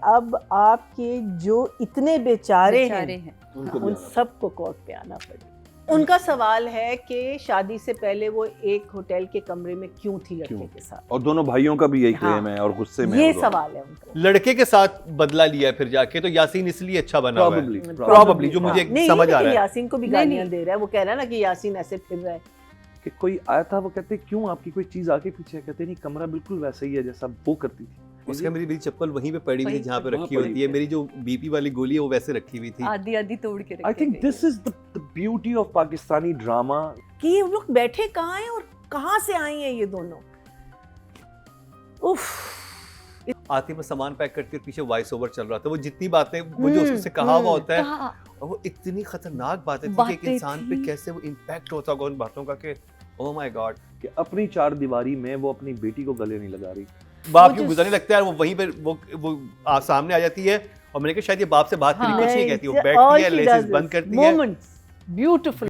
अब आपके जो इतने बेचारे हैं उनको उन सबको कोर्ट पे आना पड़े। उनका सवाल है कि शादी से पहले वो एक होटल के कमरे में क्यों थी लड़के के साथ, और दोनों भाइयों का भी यही क्लेम है और गुस्से में ये सवाल है उनका। लड़के के साथ बदला लिया फिर जाके, तो यासीन इसलिए अच्छा बना हुआ है Probably, जो मुझे नहीं, समझ आ रहा है। यासीन को भी गालियां दे रहा है, वो कह रहा है ना कि यासीन ऐसे फिर रहा है कि कोई आया था, वो कहते क्यों आपकी कोई चीज आगे पीछे, कहते नहीं कमरा बिल्कुल वैसा ही है जैसा वो करती थी। उसके मेरी चप्पल वहीं पे पड़ी हुई थी जहाँ पे वहीं रखी पड़ी होती है, मेरी जो बीपी वाली गोली है वो वैसे रखी हुई थी। आधी तोड़ के I think this is the beauty of Pakistani drama कि ये लोग बैठे कहाँ हैं और कहाँ से आए हैं ये दोनों। उफ, आती में सामान पैक करती है और पीछे वॉइस ओवर चल रहा था, वो जितनी बातें वो जो उससे कहा हुआ होता है, और वो इतनी खतरनाक बातें थी कि एक इंसान पे कैसे वो इम्पैक्ट होता होगा उन बातों का कि ओह माय गॉड, कि अपनी चार दीवारी में वो अपनी बेटी को गले नहीं लगा रही। बाप क्यों गुजरने लगता है, वो वहीं पे वो सामने आ जाती है, और मैंने कहा शायद ये बाप से बात करी, कुछ नहीं कहती, वो बैठती है, लेसेस बंद करती है। Moments beautiful.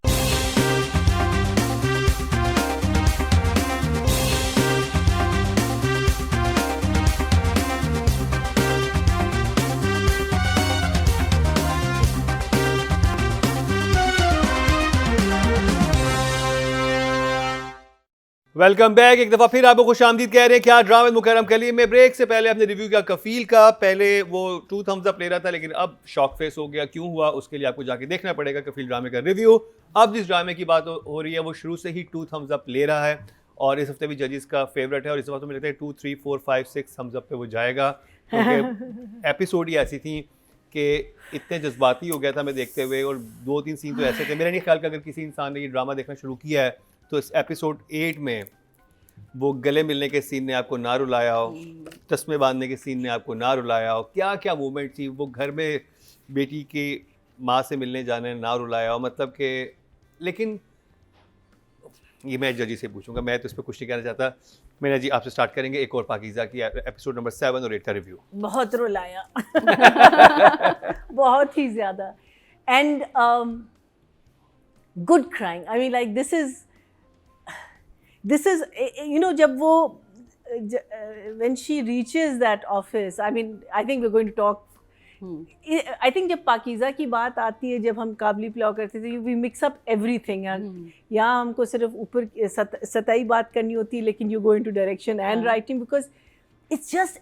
वेलकम बैक, एक दफ़ा फिर आपको खुशामदीद कह रहे हैं। क्या ड्रामा मुकरम कली में ब्रेक से पहले अपने रिव्यू किया कफील का। पहले वो 2 thumbs up ले रहा था, लेकिन अब शॉक फेस हो गया। क्यों हुआ उसके लिए आपको जाके देखना पड़ेगा कफील ड्रामे का रिव्यू। अब जिस ड्रामे की बात हो रही है वो शुरू से ही 2 thumbs up ले रहा है, और इस हफ्ते भी जजेस का फेवरेट है, और इस बार तो मुझे लगता है 2, 3, 4, 5, 6 thumbs up पे वो जाएगा, क्योंकि एपिसोड ही ऐसी थी कि इतने जज्बाती हो गया था मैं देखते हुए, और 2-3 सीन तो ऐसे थे। मेरा नहीं ख्याल कि अगर किसी इंसान ने ये ड्रामा देखना शुरू किया है तो इस एपिसोड 8 में वो गले मिलने के सीन ने आपको ना रुलाया हो, चश्मे बांधने के सीन ने आपको ना रुलाया हो, क्या क्या मूवमेंट थी, वो घर में बेटी की माँ से मिलने जाने ना रुलाया हो, मतलब कि। लेकिन ये मैं जजी से पूछूंगा, मैं तो इस पर कुछ नहीं कहना चाहता। मेरा जी आपसे स्टार्ट करेंगे एक और पाकीज़ा की एपिसोड नंबर 7 और 8 का रिव्यू। बहुत रुलाया बहुत ही ज़्यादा, and good crying. I mean like this is, you know, जब वो when she reaches that office, I mean I think we're going to talk, I think जब पाकीज़ा की बात आती है, जब हम काबली पुलाव करते थे, we mix up everything, यहाँ हमको सिर्फ ऊपर सतही बात करनी होती है, लेकिन you go into direction and writing, because it's just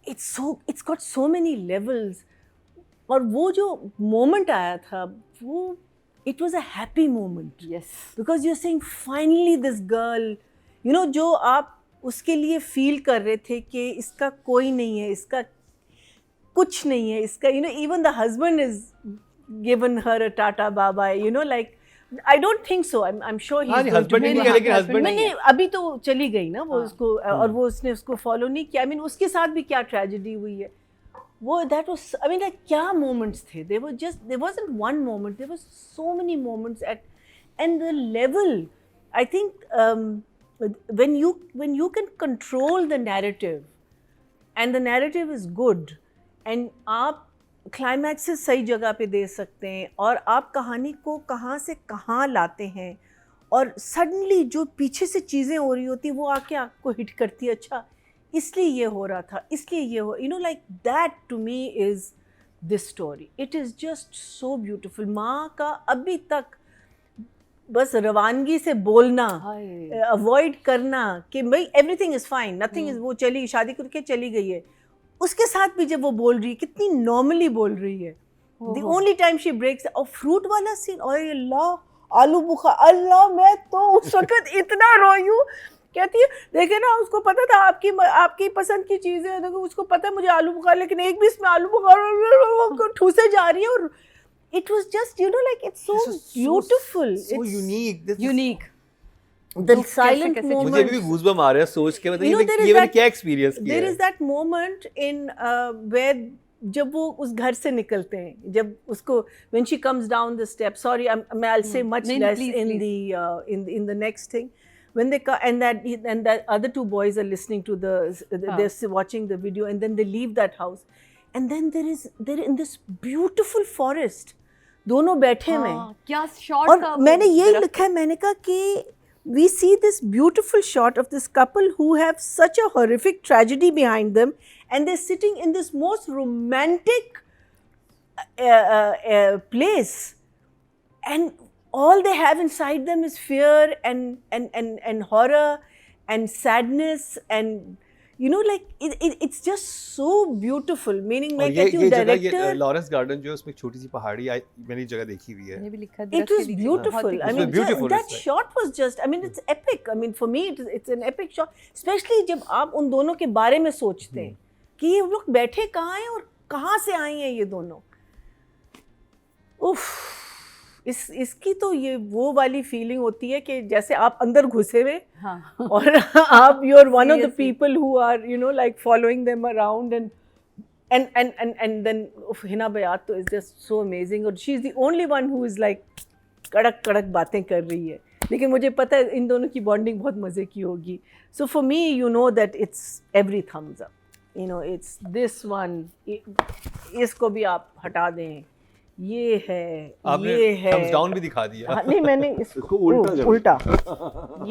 it's got so many levels। और वो जो moment आया था वो it was a happy moment, yes, because you're saying finally this girl, you know, जो आप उसके लिए feel कर रहे थे कि इसका कोई नहीं है, इसका कुछ नहीं है, इसका, you know, even the husband is given her a tata bye bye, you know, like I don't think so, I'm sure he's going to be, लेकिन husband नहीं, अभी तो चली गई ना वो उसको, और वो उसने उसको follow नहीं किया। I mean उसके साथ भी क्या tragedy हुई है वो, that was, I mean like क्या moments थे, there wasn't one moment, there was so many moments and the level, I think when you can control the narrative and the narrative is good, and आप climaxes सही जगह पे दे सकते हैं, और आप कहानी को कहाँ से कहाँ लाते हैं, और suddenly जो पीछे से चीज़ें हो रही होती वो आके आपको हिट करती है, अच्छा इसलिए ये हो रहा था, इसलिए ये हो, you know, like that to me is this story, it is just so beautiful। माँ का अभी तक बस रवानगी से बोलना, अवॉइड करना कि भाई everything is fine, nothing is, वो चली शादी करके चली गई है, उसके साथ भी जब वो बोल रही है कितनी नॉर्मली बोल रही है, the only time she breaks, और फ्रूट वाला सीन, और अल्लाह आलू बुखारा, अल्लाह मैं तो उस वक्त इतना रोई हूँ, कहती है देखे ना उसको पता था आपकी पसंद की चीज़ है, देखो उसको पता है मुझे आलू बुखारा, लेकिन एक भी इसमें आलू बुखारा ठूसे जा रही है, और it was just, you know, like it's so beautiful, so unique the silent moment। मुझे भी गूज़बम्प आ रहे हैं सोच के, मतलब ये मैंने क्या एक्सपीरियंस किया है। there is that moment in where जब वो उस घर से निकलते हैं, जब उसको when she comes down the steps, sorry I'll say much less in the next thing, when they and that other 2 boys are listening to they're watching the video, and then they leave that house, and then they're in this beautiful forest, दोनों बैठे हुए हैं, क्या shot और था। मैंने यही लिखा है, मैंने कहा कि we see this beautiful shot of this couple who have such a horrific tragedy behind them, and they're sitting in this most romantic place, and all they have inside them is fear and horror and sadness, and you know, like it's just so beautiful. Meaning, मैं कहती हूँ director, Lawrence garden जो है उसमें एक छोटी सी पहाड़ी मैंने जगह देखी हुई है. मैंने भी लिखा it was beautiful. I mean, beautiful, that it's like- shot was just, I mean, it's epic. I mean, for me, it's an epic shot. Especially जब आप उन दोनों के बारे में सोचते हैं कि ये लोग बैठे कहाँ हैं और कहाँ से आए हैं ये दोनों. उफ, इसकी तो ये वो वाली फीलिंग होती है कि जैसे आप अंदर घुसे हुए हाँ. और आप you are one of the Seriously. People who are you know like following them around and then Hina Bayat तो इज जस्ट सो अमेजिंग, और she is the only one who is like कड़क कड़क बातें कर रही है, लेकिन मुझे पता है इन दोनों की बॉन्डिंग बहुत मज़े की होगी. So for me you know that it's every thumbs up, you know it's this one. इसको भी आप हटा दें, ये है, आपने ये है. thumbs down भी दिखा दिया. हाँ, नहीं मैंने इसको उल्टा कर उल्टा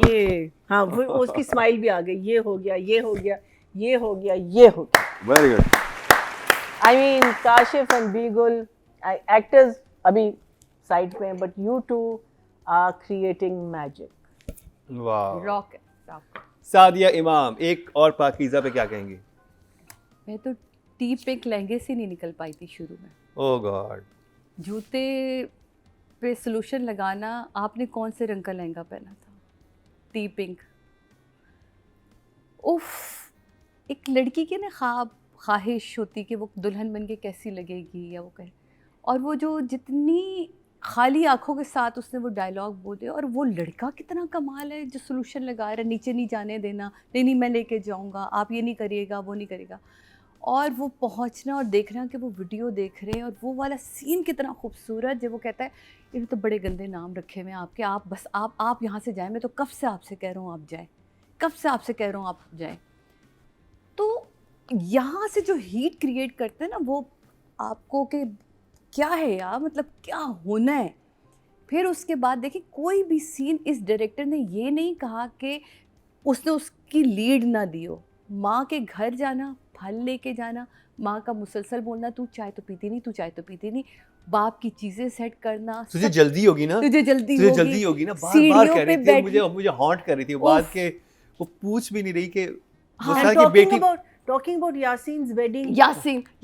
ये, हाँ वो उसकी स्माइल भी आ गई. ये हो गया, ये हो गया, ये हो गया, ये हो गया. Very good. I mean, Kashif and Beagle, actors अभी साइड पे हैं, but you two are creating magic. वाह. रॉक है. सादिया इमाम, एक और पाकीज़ा पे क्या कहेंगे? मैं तो टी पिंक लहंगे से नहीं निकल पाई थी शुरू में. ओह गॉड. जूते पे सोल्यूशन लगाना. आपने कौन से रंग का लहंगा पहना था? T pink. उफ, एक लड़की के ना ख्वाहिश होती कि वो दुल्हन बन के कैसी लगेगी, या वो कहे, और वो जो जितनी खाली आंखों के साथ उसने वो डायलॉग बोले, और वो लड़का कितना कमाल है जो सोल्यूशन लगा रहा है, नीचे नहीं जाने देना, नहीं मैं लेके जाऊंगा, आप ये नहीं करिएगा, वो नहीं करेगा, और वो पहुंचना और देखना कि वो वीडियो देख रहे हैं, और वो वाला सीन कितना खूबसूरत जब वो कहता है इन्हें तो बड़े गंदे नाम रखे हुए हैं आपके, आप बस आप यहाँ से जाएं, मैं तो कब से आपसे कह रहा हूँ आप जाएं, कब से आपसे कह रहा हूँ आप जाएं. तो यहाँ से जो हीट क्रिएट करते हैं ना वो आपको कि क्या है यार, मतलब क्या होना है. फिर उसके बाद देखिए कोई भी सीन इस डायरेक्टर ने ये नहीं कहा कि उसने उसकी लीड ना दी हो. माँ के घर जाना, फल लेके जाना, माँ का मुसलसल बोलना तू चाय तो पीती नहीं, तू चाय तो पीती नहीं, बाप की चीज़ें सेट करना, तुझे जल्दी होगी ना, तुझे जल्दी होगी ना, बार बार कह रही थी, मुझे हॉन्ट कर रही थी. बात के वो पूछ भी नहीं रही कि And बेटी talking about Yasin's wedding.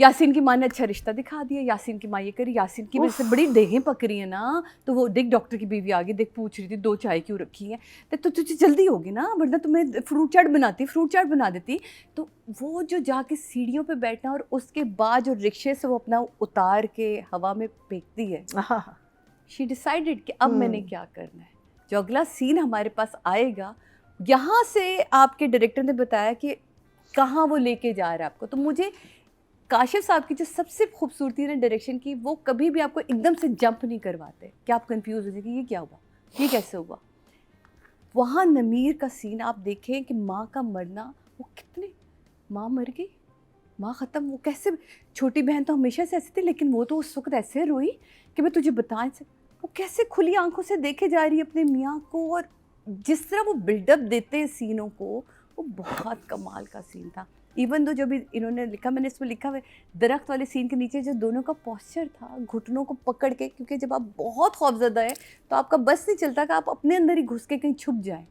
Yasin की माँ ने अच्छा रिश्ता दिखा दिया. यासीन की माँ ये करी, यासीन की वजह से बड़ी देहें पकड़ी है ना. तो वो देख डॉक्टर की बीवी आ गई, देख पूछ रही थी 2 चाय क्यों रखी है, तो तुझे जल्दी होगी ना, वरना तुम्हें फ्रूट चाट बना देती. तो वो जो जाके सीढ़ियों पे बैठना, और उसके बाद जो रिक्शे से वो अपना उतार के हवा में फेंकती है, शी डिसाइडेड कि अब मैंने क्या करना है. जो अगला सीन हमारे पास आएगा, यहाँ से आपके डायरेक्टर ने बताया कि कहाँ वो लेके जा रहा है आपको. तो मुझे काशिफ साहब की जो सबसे खूबसूरती है ना डायरेक्शन की, वो कभी भी आपको एकदम से जंप नहीं करवाते कि आप कंफ्यूज हो जाए कि ये क्या हुआ, ये कैसे हुआ. वहाँ नमीर का सीन आप देखें कि माँ का मरना, वो कितने, माँ मर गई, माँ ख़त्म, वो कैसे, छोटी बहन तो हमेशा से ऐसी थी, लेकिन वो तो उस वक्त ऐसे रोई कि मैं तुझे बता नहीं सकती. वो कैसे खुली आंखों से देखे जा रही है अपने मियाँ को, और जिस तरह वो बिल्डअप देते हैं सीनों को, वो बहुत कमाल का सीन था. इवन दो जो भी इन्होंने लिखा, मैंने इसमें लिखा हुआ दरख्त वाले सीन के नीचे जो दोनों का पॉस्चर था, घुटनों को पकड़ के, क्योंकि जब आप बहुत खौफजदा है तो आपका बस नहीं चलता कि आप अपने अंदर ही घुस के कहीं छुप जाएं.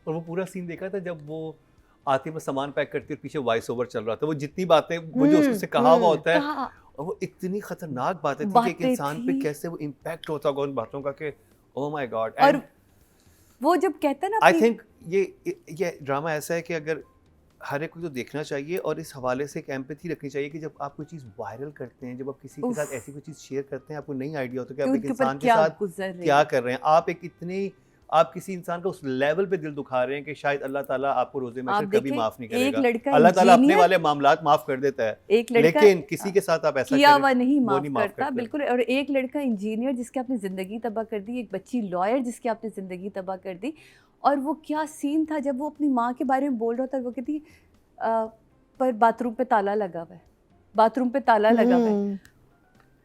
और वो पूरा सीन देखा था जब वो आती में सामान पैक करती और पीछे वॉइस ओवर चल रहा था, वो जितनी बातें वो जो उससे कहा हुआ होता है, और वो इतनी खतरनाक बातें थी कि एक इंसान पे कैसे वो इम्पैक्ट होता होगा उन बातों का कि ओह माय गॉड. और वो जब कहते हैं ना, आई थिंक ये ड्रामा ऐसा है कि अगर हर एक को तो देखना चाहिए, और इस हवाले से एक एम्पैथी रखनी चाहिए कि जब आप कोई चीज़ वायरल करते हैं, जब आप किसी के साथ ऐसी कोई चीज़ शेयर करते हैं, आपको नहीं आइडिया होता कि आप एक इंसान के साथ क्या कर रहे हैं. आप किसी इंसान का उस लेवल पे दिल दुखा रहे हैं कि शायद अल्लाह ताला आपको रोज़े में से कभी माफ नहीं करेगा. अल्लाह ताला अपने वाले मामलात माफ कर देता है, लेकिन किसी के साथ आप ऐसा किया हुआ नहीं माफ करता. बिल्कुल. और एक लड़का इंजीनियर जिसकी आपने ज़िंदगी तबाह कर दी, एक बच्ची लॉयर जिसकी आपने ज़िंदगी तबाह कर दी. और वो क्या सीन था जब वो अपनी माँ के बारे में बोल रहा था, वो कहती पर बाथरूम पे ताला लगा हुआ है, बाथरूम पे ताला लगा हुआ है.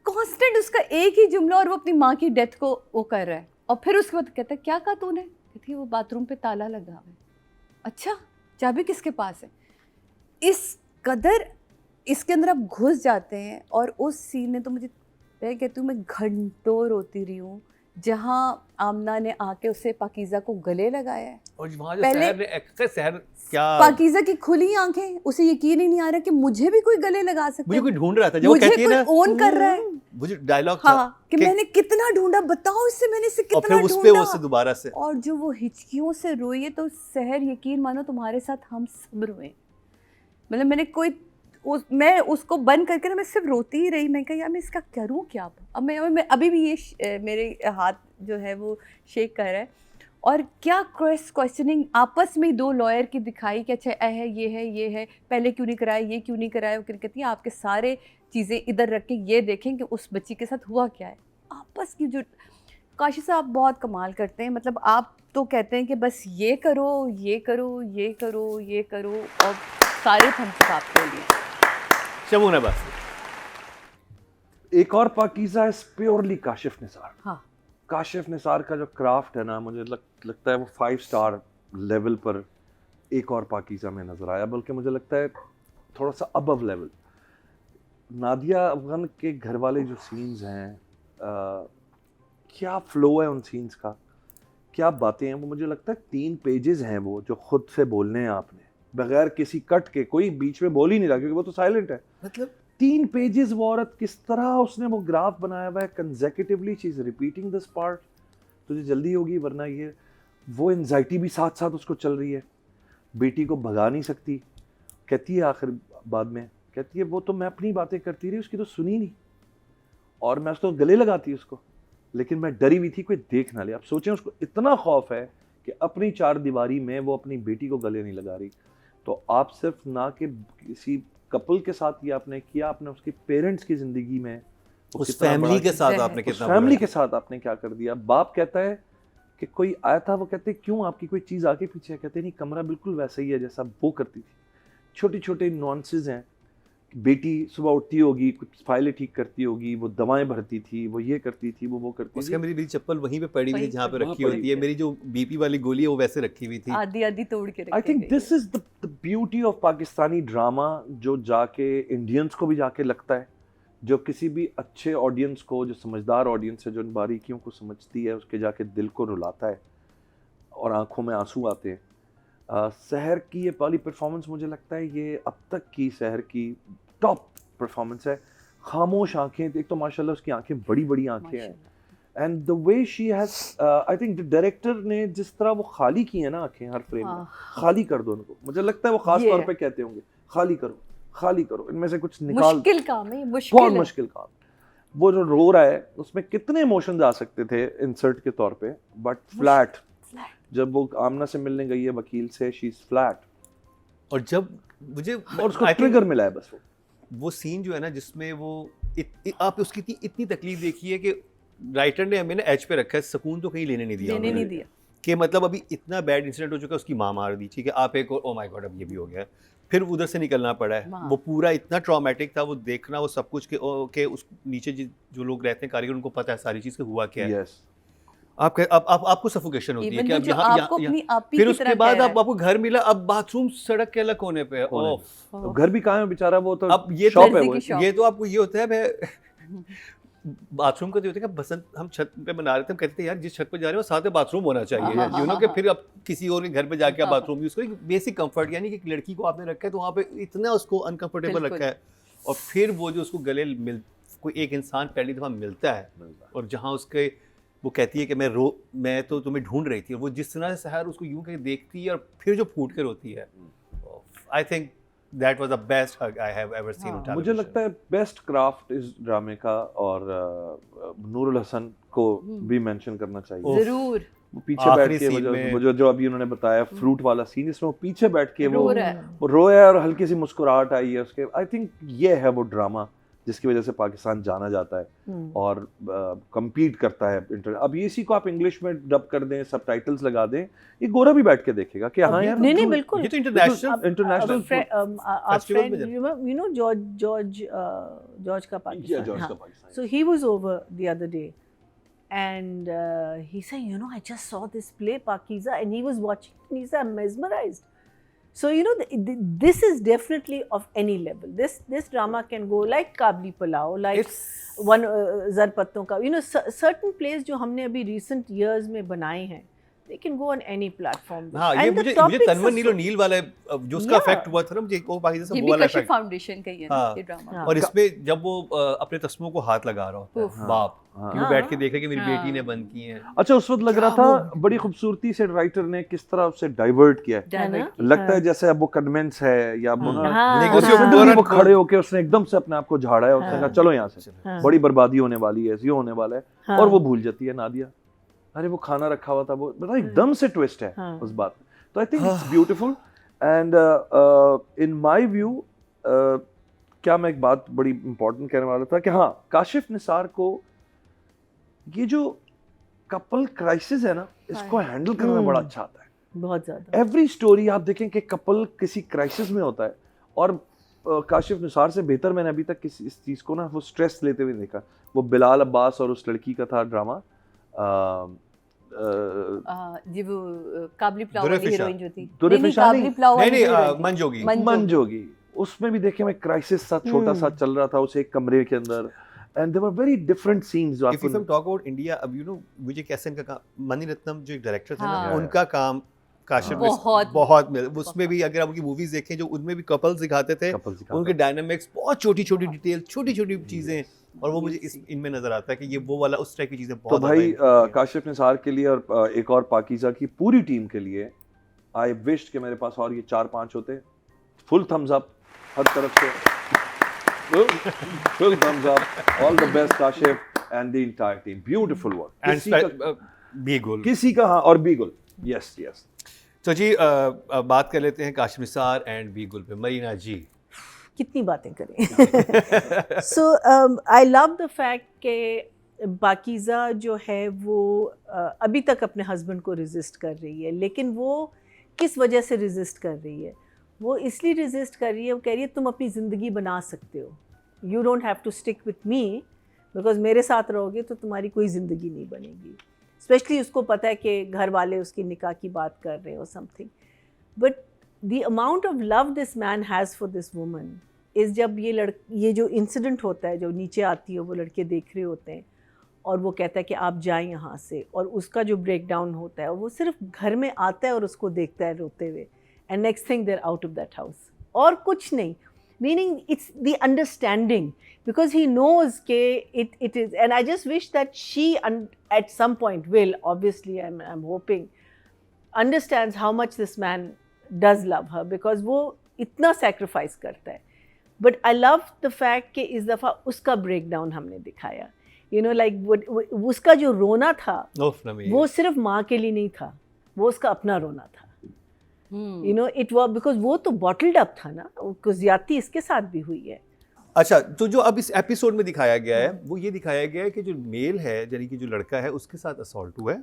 कांस्टेंट उसका एक ही जुमला, और वो अपनी माँ की डेथ को वो कर रहा है. और फिर उसके बाद कहता है क्या कहा तूने, कहती है वो बाथरूम पे ताला लगा हुआ है. अच्छा, चाबी किसके पास है? इस कदर इसके अंदर आप घुस जाते हैं। और उस सीन ने तो मुझे, मैं कहती हूँ मैं घंटों रोती रही हूँ, जहाँ आमना ने आके उसे पाकीज़ा को गले लगाया है। और वहाँ जो पहले- सहर ने एक्टर सहर क्या पाकीज़ा की खुली आंखें, उसे यकीन ही नहीं आ रहा कि मुझे भी कोई गले लगा सकता मुझे है, कोई ढूंढ रहा था, जब वो मुझे कहती है कोई ना, ओन कर रहा है। मुझे डायलॉग था हाँ, कि मैंने कितना ढूंढा, बताओ इससे मैंने इसे और कितना फिर उस पे वो ढूंढा। उससे दोबारा से और जो वो हिचकियों से रोई है, तो सहर यकीन मानो तुम्हारे साथ हम सब रोए। मतलब मैंने मैं उसको बंद करके ना मैं सिर्फ रोती ही रही। मैं कहा यार मैं इसका करूँ क्या अब। मैं अभी भी ये मेरे हाथ जो है वो शेक कर रहा है। और क्या क्वेश्चनिंग आपस में दो लॉयर की दिखाई कि अच्छा ये है, पहले क्यों नहीं कराया, ये क्यों नहीं कराया। वो कहती है आपके सारे चीज़ें इधर रख के ये देखें कि उस बच्ची के साथ हुआ क्या है। आपस की जो काशी साहब बहुत कमाल करते हैं। मतलब आप तो कहते हैं कि बस ये करो, ये करो, ये करो, ये करो, और सारे थम्स आपके लिए। शमून अब्बास। एक और पाकीज़ा है प्योरली काशिफ निसार। हाँ, काशिफ निसार का जो क्राफ्ट है ना, मुझे लगता है वो 5 स्टार लेवल पर एक और पाकीज़ा में नज़र आया, बल्कि मुझे लगता है थोड़ा सा अबव लेवल। नादिया अफगान के घर वाले जो सीन्स हैं, क्या फ्लो है उन सीन्स का, क्या बातें हैं। वो मुझे लगता है 3 पेजेस हैं वो जो खुद से बोलने हैं आपने, बगैर किसी कट के। कोई बीच में बोल ही नहीं रहा क्योंकि वो तो साइलेंट है। मतलब 3 पेजेस वो औरत किस तरह उसने वो ग्राफ बनाया हुआ है consecutively, she is repeating this part, तुझे जल्दी होगी वरना ये। वो एंजाइटी भी साथ साथ उसको चल रही है, बेटी को भगा नहीं सकती। कहती है आखिर बाद में, कहती है वो तो मैं अपनी बातें करती रही, उसकी तो सुनी नहीं, और मैं उसको गले लगाती उसको, लेकिन मैं डरी हुई थी कोई देख ना ले। अब सोचें उसको इतना खौफ है कि अपनी 4 दीवारी में वो अपनी बेटी को गले नहीं लगा रही। तो आप सिर्फ ना कि किसी कपल के साथ ये आपने किया, आपने उसके पेरेंट्स की जिंदगी में उस फैमिली के साथ आपने उस कितना फैमिली बुरा के साथ आपने क्या कर दिया। बाप कहता है कि कोई आया था, वो कहते क्यों आपकी कोई चीज़ आगे पीछे है, कहते नहीं कमरा बिल्कुल वैसा ही है जैसा वो करती थी। छोटे छोटे नॉन्सेस हैं, बेटी सुबह उठती होगी, कुछ फाइलें ठीक करती होगी, वो दवाएं भरती थी, वो ये करती थी, वो करती उसका थी। मेरी चप्पल वहीं पे पड़ी हुई थी जहाँ पे वहीं रखी पड़ी होती है, हुई मेरी जो बीपी वाली गोली है वो वैसे रखी हुई थी। आधी आधी तोड़ के I think this is the beauty of Pakistani drama, जो जाके इंडियंस को भी जाके लगता है, जो किसी भी अच्छे ऑडियंस को, जो समझदार ऑडियंस है, जो इन बारीकियों को समझती है, उसके जाके दिल को रुलाता है और आंखों में आंसू आते हैं। सहर की ये पहली परफॉर्मेंस मुझे लगता है ये अब तक की सहर की टॉप परफॉर्मेंस है। खामोश आंखें, एक तो माशाल्लाह उसकी आंखें बड़ी बड़ी आंखें हैं, and the way she has, I think the director ने जिस तरह वो खाली की है ना आंखें हर फ्रेम में, खाली कर दो उनको। मुझे लगता है वो खास तौर पे कहते होंगे खाली करो, खाली करो, इनमें से कुछ निकाल। मुश्किल काम है, बहुत मुश्किल काम। वो जो रो रहा है उसमें कितने इमोशंस आ सकते थे इंसर्ट के तौर पे, बट फ्लैट। जब वो आमना से मिलने गई है वकील से, शी इज फ्लैट, और जब मुझे और उसको ट्रिगर मिला है बस वो सीन जो है ना जिसमें वो आप उसकी इतनी तकलीफ देखी है कि राइटर ने हमें ना एज पे रखा है, सुकून तो कहीं लेने नहीं दिया कि मतलब अभी इतना बैड इंसिडेंट हो चुका है, उसकी माँ मार दी, ठीक है, आप एक और, ओ माय गॉड अब ये भी हो गया, फिर उधर से निकलना पड़ा है। वो पूरा इतना ट्रॉमेटिक था वो देखना, वो सब कुछ के उस नीचे जो लोग रहते हैं कारीगर, उनको पता है सारी चीज़ हुआ क्या है। yes. आपको सफोकेशन होती है कि अब यहाँ फिर उसके बाद आपको घर मिला, अब बाथरूम सड़क के अलग कोने पे है। तो घर भी कहाँ है बेचारा, वो तो अब ये शॉप है वो। ये तो आपको ये होता है बाथरूम का जो होता है, बसंत हम छत पे बना रहे थे, हम कहते थे यार जिस छत पे जा रहे हो साथ में बाथरूम होना चाहिए, यू नो, कि फिर अब किसी और के घर पे जाके आप बाथरूम यूज करें। बेसिक कंफर्ट, यानी कि लड़की को आपने रखा है तो वहाँ पे इतना उसको अनकंफर्टेबल रखा है, और फिर वो जो उसको गले कोई एक इंसान पहली दफ़ा मिलता है और जहाँ उसके वो कहती है कि मैं तो तुम्हें ढूंढ रही थी, और वो जिस तरह से सहर उसको यूं करके देखती है और फिर जो फूट कर रोती है, I think that was the best hug I have ever seen on television. मुझे लगता है बेस्ट क्राफ्ट इस ड्रामे का, और नूरुल हसन को भी मेंशन करना चाहिए जरूर। वो पीछे बैठ के वो जो अभी उन्होंने बताया फ्रूट वाला सीन, इसमें वो पीछे बैठ के वो रोया और हल्की सी मुस्कुराहट आई है उसके। आई थिंक ये है वो ड्रामा जिसकी वजह से पाकिस्तान जाना जाता है और कम्पीट करता है। अब ये इसी को आप इंग्लिश में डब कर दें, सबटाइटल्स लगा दें, ये गोरा भी बैठ के देखेगा कि हाँ यार नहीं बिल्कुल, ये तो इंटरनेशनल you know George का Pakistan, so he was over the other day and he said, you know, I just saw this play Pakiza, and he was watching and he said I'm mesmerized. So you know, this is definitely of any level. This drama can go like Kabli Pulao, like one Zarpatton ka. You know, certain plays जो हमने अभी recent years में बनाए हैं, they can go on any platform. हाँ, ये मुझे तनवर नील और नील वाला जो उसका इफेक्ट हुआ था ना, मुझे वो बाकी से वो वाला इफेक्ट फाउंडेशन का ही है ना ये ड्रामा। और इसमें जब वो अपने तस्मों को हाथ लगा रहा होता है, बाप क्यों बैठ के देख रहे कि मेरी बेटी ने बंद की है। अच्छा, उस वक्त लग रहा था बड़ी खूबसूरती से राइटर ने किस तरह उसे डाइवर्ट किया है, लगता है जैसे अब वो कन्वेंस है या वो खड़े होके उसने एकदम से अपने आप को झाड़ा है, उसने कहा चलो यहाँ से, बड़ी बर्बादी होने वाली है, ये होने वाला है, और वो भूल जाती है नादिया, अरे वो खाना रखा हुआ था, वो मतलब एकदम से ट्विस्ट है उस बात में। तो आई think it's beautiful and in my view क्या मैं एक बात बड़ी इंपॉर्टेंट कहने वाला था कि हाँ, काशिफ निसार को ये जो कपल क्राइसिस है ना, इसको हैंडल करना बड़ा अच्छा आता है, बहुत ज्यादा। एवरी स्टोरी आप देखें कि कपल किसी क्राइसिस में होता है, और काशिफ निसार से बेहतर मैंने अभी तक किसी इस चीज़ को ना वो स्ट्रेस लेते हुए देखा। वो बिलाल अब्बास और उस लड़की का था ड्रामा, जी वो काबली प्लाव वाली हीरोइन जो थी, मंजोगी, मंजोगी, उसमें भी देखे मैं क्राइसिस सा छोटा सा चल रहा था उसे एक कमरे के अंदर, and there were very different scenes. If you talk about India, अब you know विजय कैसन का काम, मणि रत्नम जो एक डायरेक्टर थे ना, उनका काम काशिफ बहुत उसमें भी अगर आप उनकी मूवीज देखें जो उनमें भी कपल्स दिखाते थे, उनके डायनामिक्स बहुत छोटी छोटी डिटेल, छोटी छोटी चीजें, और वो मुझे इनमें नजर आता है कि ये वो वाला उस टाइप की चीजें बहुत। तो भाई काशिफ निसार के लिए और एक और पाकीज़ा की पूरी टीम के लिए आई विश्ड कि मेरे पास और ये 4-5 होते। फुल थम्स अप हर तरफ से, full thumbs up, all the best Kashif and the entire team, beautiful work. And Beagle, किसी का हाँ, और Beagle, yes. तो जी बात कर लेते हैं काशिफ निसार एंड Beagle पे। मरीना जी कितनी बातें करें। So I love the fact कि पाकीज़ा जो है वो अभी तक अपने हस्बैंड को रेजिस्ट कर रही है, लेकिन वो किस वजह से रेजिस्ट कर रही है? वो इसलिए रेजिस्ट कर रही है, वो कह रही है तुम अपनी ज़िंदगी बना सकते हो, you don't have to stick with me, because मेरे साथ रहोगे तो तुम्हारी कोई ज़िंदगी नहीं बनेगी। स्पेशली उसको पता है कि घर वाले उसकी निकाह की बात कर रहे हो something, but the amount of love this man has for this woman is, जब ये जो इंसिडेंट होता है, जो नीचे आती है, वो लड़के देख रहे होते हैं और वो कहता है कि आप जाएं यहाँ से, और उसका जो ब्रेक डाउन होता है, वो सिर्फ घर में आता है और उसको देखता है रोते हुए, and next thing they're out of that house, और कुछ नहीं, meaning it's the understanding, because he knows ke it is, and I just wish that she at some point will, obviously I'm hoping, understands how much this man does love her, because वो इतना sacrifice करता है। But I love the fact कि इस दफ़ा उसका breakdown हमने दिखाया, you know, like उसका जो रोना था वो सिर्फ माँ के लिए नहीं था, वो उसका अपना रोना था। You know, it was because वो तो bottled up था ना, कुछ ज्यादती इसके साथ भी हुई है। अच्छा, तो जो अब इस एपिसोड में दिखाया गया है वो ये दिखाया गया है कि जो मेल है, यानी कि जो लड़का है, उसके साथ असॉल्ट हुआ है